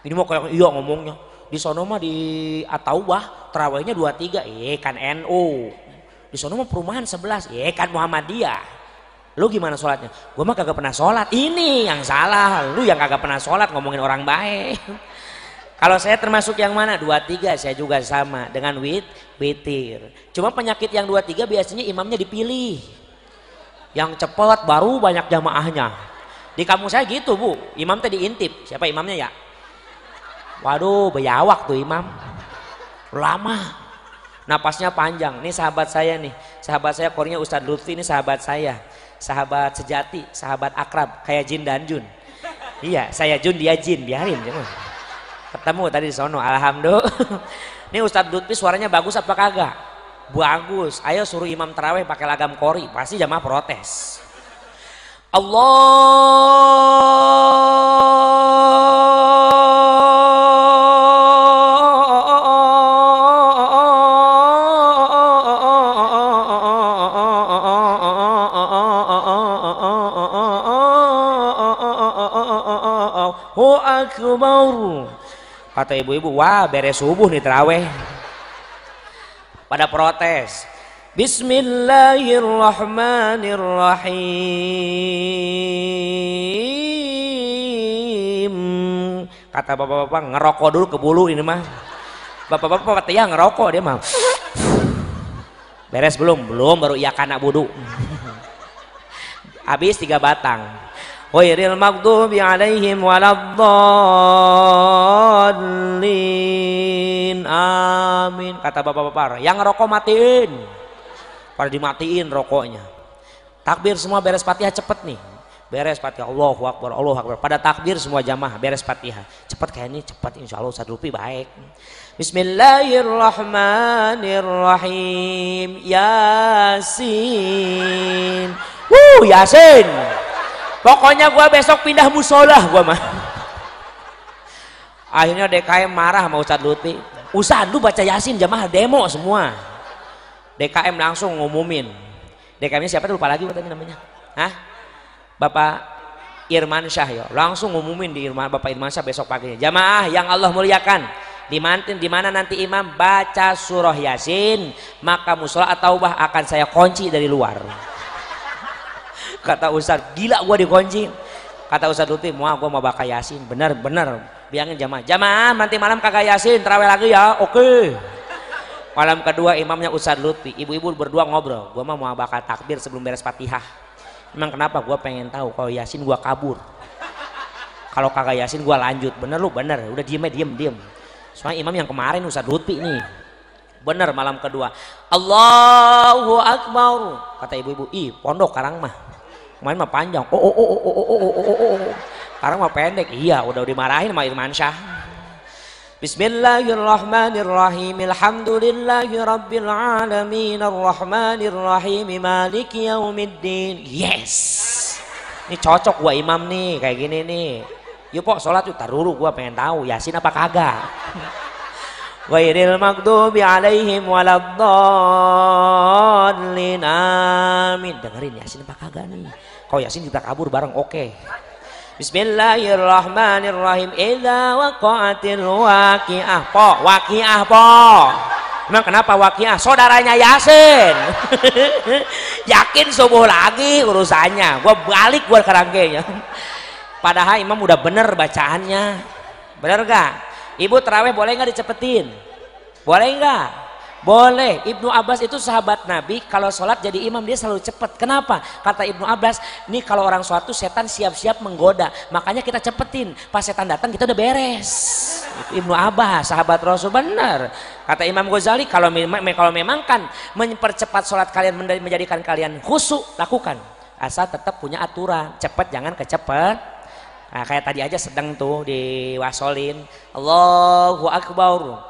Ini mau kayak iya ngomongnya. Di sono mah di Ataubah tarawehnya 23, kan NU. Di sono mah perumahan 11, kan Muhammadiyah. Lu gimana sholatnya? Gua mah kagak pernah sholat. Ini yang salah, lu yang kagak pernah sholat ngomongin orang baik. Kalau saya termasuk yang mana? 23, saya juga sama dengan witir. Cuma penyakit yang 23 biasanya imamnya dipilih. Yang cepat baru banyak jamaahnya. Di kampung saya gitu Bu, imam tadi diintip. Siapa imamnya ya? Waduh, bayawak tuh imam. Lama. Napasnya panjang. Ini sahabat saya nih. Sahabat saya korinya Ustadz Lutfi, ini sahabat saya. Sahabat sejati, sahabat akrab, kayak Jin dan Jun. Iya, saya Jun, dia Jin, biarin. Ketemu tadi di sono, alhamdulillah. Ini Ustadz Lutfi suaranya bagus apa kagak? Bagus. Ayo suruh imam taraweh pakai lagam kori, pasti jamaah protes. Allahu Akbar. Kata ibu-ibu, wah beres subuh nih taraweh. Pada protes. Bismillahirrahmanirrahim. Kata bapak-bapak, ngerokok dulu ke bulu ini mah. Bapak-bapak ya ngerokok dia mah. Beres belum? Belum, baru iya kana budu. Habis 3 batang. Ghairil maghdubi alaihim waladdallin. Amin. Kata bapak-bapak, yang ngerokok matiin. Pada dimatiin rokoknya. Takbir semua, beres Fatihah cepet nih. Beres Fatihah, Allahu Akbar, Allahu Akbar. Pada takbir semua jamaah, beres Fatihah. Cepet kayak ini, cepet insya Allah Ustadz Lutfi baik. Bismillahirrahmanirrahim. Yasin. Yasin. Pokoknya gua besok pindah musola gua mah. Akhirnya DKM marah sama Ustadz Lutfi. Ustadz lu baca Yasin, jamaah demo semua. DKM langsung ngumumin. DKM-nya siapa tuh, lupa lagi tadi namanya. Hah? Bapak Irman Syah ya. Langsung ngumumin di Bapak Irman Syah besok paginya. Jamaah yang Allah muliakan, di mana nanti imam baca surah Yasin, maka musola at-taubah akan saya kunci dari luar. Kata Ustadz, gila gua dikunci. Kata Ustadz Lutfi, gua mau baca Yasin. Bener. Bilangin jamaah nanti malam kagak Yasin, terawih lagi ya. Oke. Malam kedua imamnya Ustadz Lutfi, ibu-ibu berdua ngobrol. Gua mah mau bakal takbir sebelum beres Fatihah. Emang kenapa? Gua pengen tahu kalau Yasin gua kabur. Kalau kagak Yasin gua lanjut. Bener lu, bener. Udah diem. Soalnya imam yang kemarin Ustadz Lutfi nih. Bener malam kedua. Allahu Akbar. Kata ibu-ibu, ih pondok karang mah. Kemarin mah panjang. Sekarang mah pendek. Iya, udah dimarahin sama Irman Syah. Bismillahirrahmanirrahim. Alhamdulillahi rabbil alamin arrahmanirrahim maliki yaumiddin. Yes. Ini cocok gua imam nih kayak gini nih. Yuk pok sholat yuk, tar dulu gua pengen tahu Yasin apa kagak. Ghairil maghdubi alaihim waladdallin. Amin. Dengerin Yasin apa kagak nih. Kalau Yasin kita kabur bareng, oke. Bismillahirrahmanirrahim. Idza waqa'atil waqi'ah. Waqi'ah po. Emang kenapa waqi'ah? Saudaranya Yasin. Yakin subuh lagi urusannya. Gua balik gua kerangkenya. Padahal imam udah bener bacaannya. Bener gak? Ibu terawih boleh nggak dicepetin? Boleh nggak? Boleh. Ibnu Abbas itu sahabat Nabi, kalau sholat jadi imam dia selalu cepet. Kenapa? Kata Ibnu Abbas, nih kalau orang sholat tuh setan siap-siap menggoda, makanya kita cepetin. Pas setan datang kita udah beres. Itu Ibnu Abbas, sahabat Rasul, benar. Kata Imam Ghazali, kalau memang kan mempercepat sholat kalian, menjadikan kalian khusyuk, lakukan. Asal tetap punya aturan, cepet jangan kecepet. Nah, kayak tadi aja sedang tuh diwasolin. Allahu Akbar.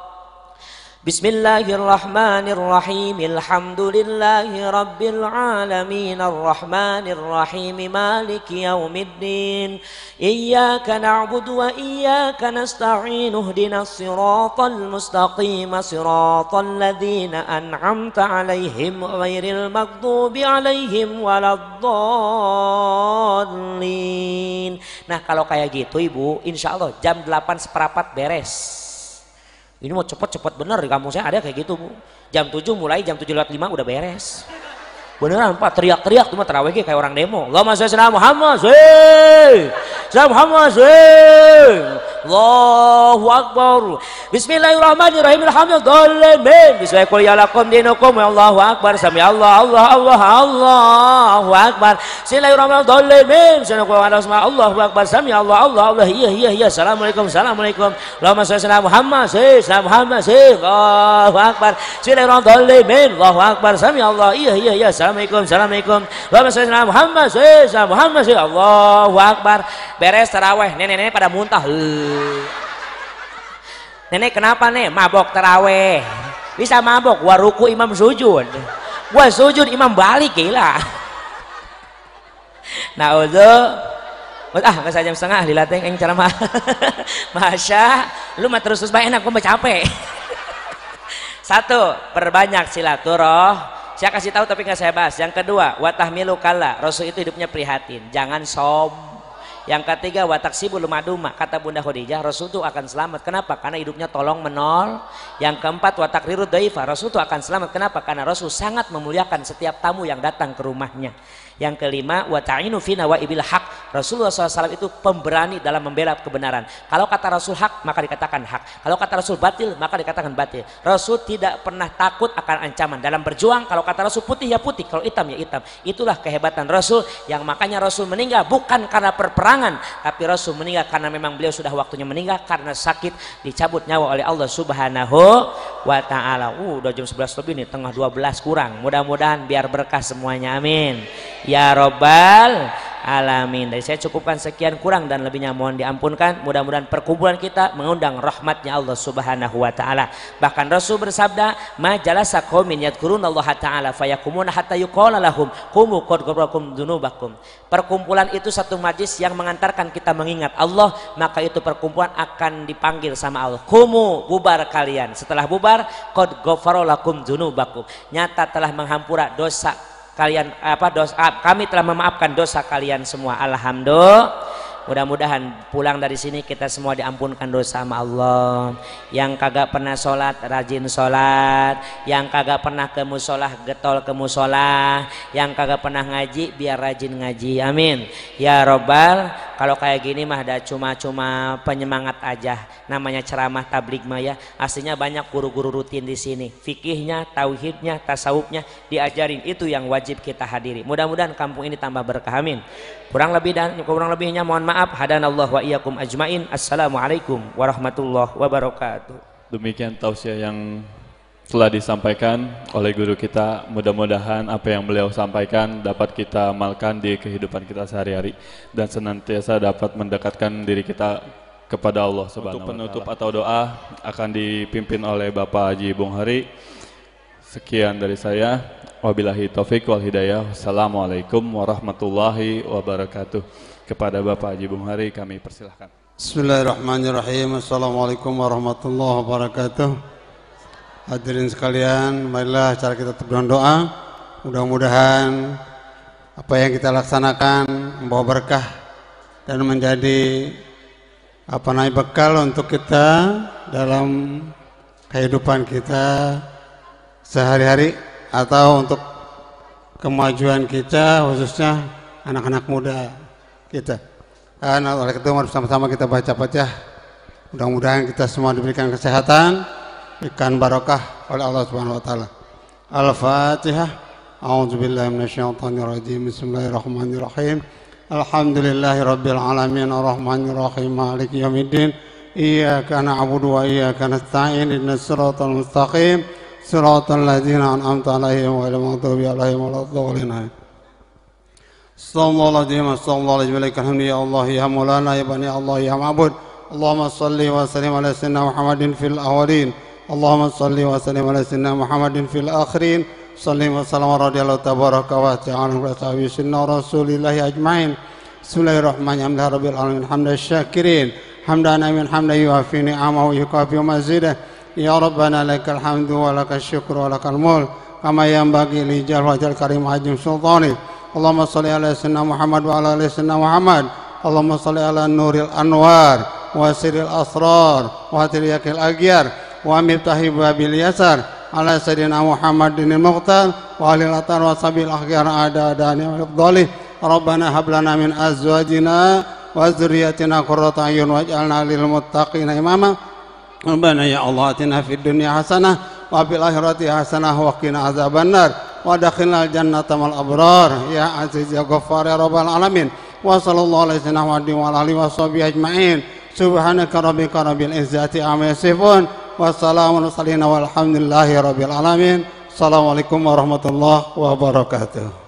Bismillahirrahmanirrahim. Alhamdulillahi rabbil alamin arrahmanirrahim maliki yaumiddin. Iyyaka na'budu wa iyyaka nasta'in. Ihdinas siratal mustaqim, siratal ladzina an'amta 'alaihim ghairil maghdubi 'alaihim waladdallin. Nah, kalau kayak gitu Ibu, insya Allah jam 8:15 beres. Ini mau cepet-cepet bener, di kampung saya ada kayak gitu Bu. Jam 7 mulai, jam 7:05 udah beres. Beneran Pak, teriak-teriak cuma terawih kayak orang demo. Allahumma sholli ala Muhammad. Sayyidina Muhammad Allahu Akbar. Bismillahirrahmanirrahim. Alhamdulillah. Bismillahirrahmanirrahim. Allahu Akbar. Sami Allah Allahu Akbar. Bismillahirrahmanirrahim. Allahu Akbar. Sami Allah. Iya. Assalamualaikum. Allahumma shalli ala Muhammad. Allahu Akbar. Bismillahirrahmanirrahim. Allahu Akbar. Sami Allah. Iya. Assalamualaikum. Allahumma shalli ala Muhammad. Allahu Akbar. Beres taraweh, nenek-nenek pada muntah. Nenek kenapa nih? Mabok taraweh. Bisa mabok, waruku imam sujud. Gua sujud imam balik gila. Nah, nggak saja setengah dilatih yang ceramah. Masya, lu mah terus baik enak, gua mah capek. Satu, perbanyak silaturah. Saya kasih tahu tapi nggak saya bahas. Yang kedua, watahmilu kalla. Rasul itu hidupnya prihatin, jangan som. Yang ketiga, wataksibul maduma. Kata Bunda Khadijah, Rasul itu akan selamat. Kenapa? Karena hidupnya tolong menol. Yang keempat, watakrirud daifah. Rasul itu akan selamat. Kenapa? Karena Rasul sangat memuliakan setiap tamu yang datang ke rumahnya. Yang kelima, wata'inu fi nawaibil haq. Rasulullah SAW itu pemberani dalam membela kebenaran. Kalau kata Rasul hak, maka dikatakan hak. Kalau kata Rasul batil, maka dikatakan batil. Rasul tidak pernah takut akan ancaman. Dalam berjuang, kalau kata Rasul putih ya putih, kalau hitam ya hitam. Itulah kehebatan Rasul, yang makanya Rasul meninggal bukan karena perperangan, tapi Rasul meninggal karena memang beliau sudah waktunya meninggal karena sakit, dicabut nyawa oleh Allah Subhanahu wa ta'ala. Udah jam 11 lebih nih, tengah 12 kurang. Mudah-mudahan biar berkah semuanya, amin ya robbal alamin. Dari saya cukupkan sekian, kurang dan lebihnya mohon diampunkan. Mudah-mudahan perkumpulan kita mengundang rahmatnya Allah Subhanahu wa ta'ala. Bahkan Rasul bersabda, ma jalasa qaumin yadhkurunallaha ta'ala fayakumuna hatta yuqala lahum qumu qad ghafarakum dzunubakum. Perkumpulan itu satu majlis yang mengantarkan kita mengingat Allah, maka itu perkumpulan akan dipanggil sama Allah, qumu, bubar kalian. Setelah bubar, qad ghafarakum dzunubakum, nyata telah menghampura dosa kalian, kami telah memaafkan dosa kalian semua. Alhamdulillah. Mudah-mudahan pulang dari sini kita semua diampunkan dosa sama Allah. Yang kagak pernah sholat, rajin sholat. Yang kagak pernah ke musolah, getol ke musolah. Yang kagak pernah ngaji, biar rajin ngaji, amin ya robbal. Kalau kayak gini mah ada cuma penyemangat aja. Namanya ceramah tabligh mah ya. Aslinya banyak guru-guru rutin di sini. Fikihnya, tauhidnya, tasawufnya diajarin. Itu yang wajib kita hadiri. Mudah-mudahan kampung ini tambah berkah, amin. Kurang lebihnya mohon maaf. Hadanallahu wa iyyakum ajmain. Assalamualaikum warahmatullahi wabarakatuh. Demikian tausiah yang telah disampaikan oleh guru kita. Mudah-mudahan apa yang beliau sampaikan dapat kita amalkan di kehidupan kita sehari-hari dan senantiasa dapat mendekatkan diri kita kepada Allah Subhanahu wa taala. Untuk penutup atau doa akan dipimpin oleh Bapak Haji Bung Hari. Sekian dari saya. Wabillahi taufik wal hidayah. Wassalamualaikum warahmatullahi wabarakatuh. Kepada Bapak Haji Bung Hari kami persilahkan. Bismillahirrahmanirrahim. Assalamualaikum warahmatullahi wabarakatuh. Hadirin sekalian, marilah cara kita berdoa. Mudah-mudahan apa yang kita laksanakan membawa berkah dan menjadi bekal untuk kita dalam kehidupan kita sehari-hari atau untuk kemajuan kita, khususnya anak-anak muda kita. Dan oleh itu mari bersama-sama kita baca-baca. Mudah-mudahan kita semua diberikan kesehatan, diberikan barokah oleh Allah Subhanahu wa taala. Al-Fatihah. A'udzubillahi minasyaitonirrajim. Bismillahirrahmanirrahim. Alhamdulillahirabbil alamin arrahmanirrahim maliki yaumiddin. Iyyaka na'budu wa iyyaka nasta'in. Ihdinas siratal mustaqim. Siratal ladzina an'amta 'alaihim ghairil maghdubi 'alaihim waladdallin. Sallallahu alaihi wasallam. Ya Allah ya Maulana ya Bani Allah ya Ma'bud. Allahumma salli wa sallim ala sayyidina Muhammadin fil awwalin. Allahumma salli wa sallim ala sayyidina Muhammadin fil akhirin. Sallim wa sallam radhiyallahu tabaraka wa ta'ala wa sahbihi sayyidina Rasulillahi ajmain. Bismillahirrahmanirrahim. Rabbil alamin hamdan syakirin. Hamdan amin hamdan yuafi ni'amahu yukafi mazidah. Ya Rabbana lakal hamdu wa lakal syukru wa lakal mulk kama yanbaghi li jalali wajhil karim ajim sultani. Allahumma shalli ala sayyidina Muhammad wa ala ali sayyidina Muhammad. Allahumma shalli ala nuril anwar wa sirril asrar wa tiryakil aghyar wa miftahi babil yasar ala sayyidina Muhammadinil muqtal wa alil atar wa sabil aghyar ada-adani wa afdali. Rabbana hab lana min azwajina وذريتنا قرة أعين واجعلنا للمتقين إماما ربنا يا الله آتنا في الدنيا حسنة وفي الآخرة حسنة وقنا عذاب النار وادخلنا الجنة مع الأبرار يا عزيز يا غفار يا رب العالمين وصلى الله على سيدنا محمد وعلى آله وصحبه أجمعين سبحانك ربك رب العزة عما يصفون والسلام على المرسلين والحمد لله رب العالمين. Assalamualaikum warahmatullahi wabarakatuh.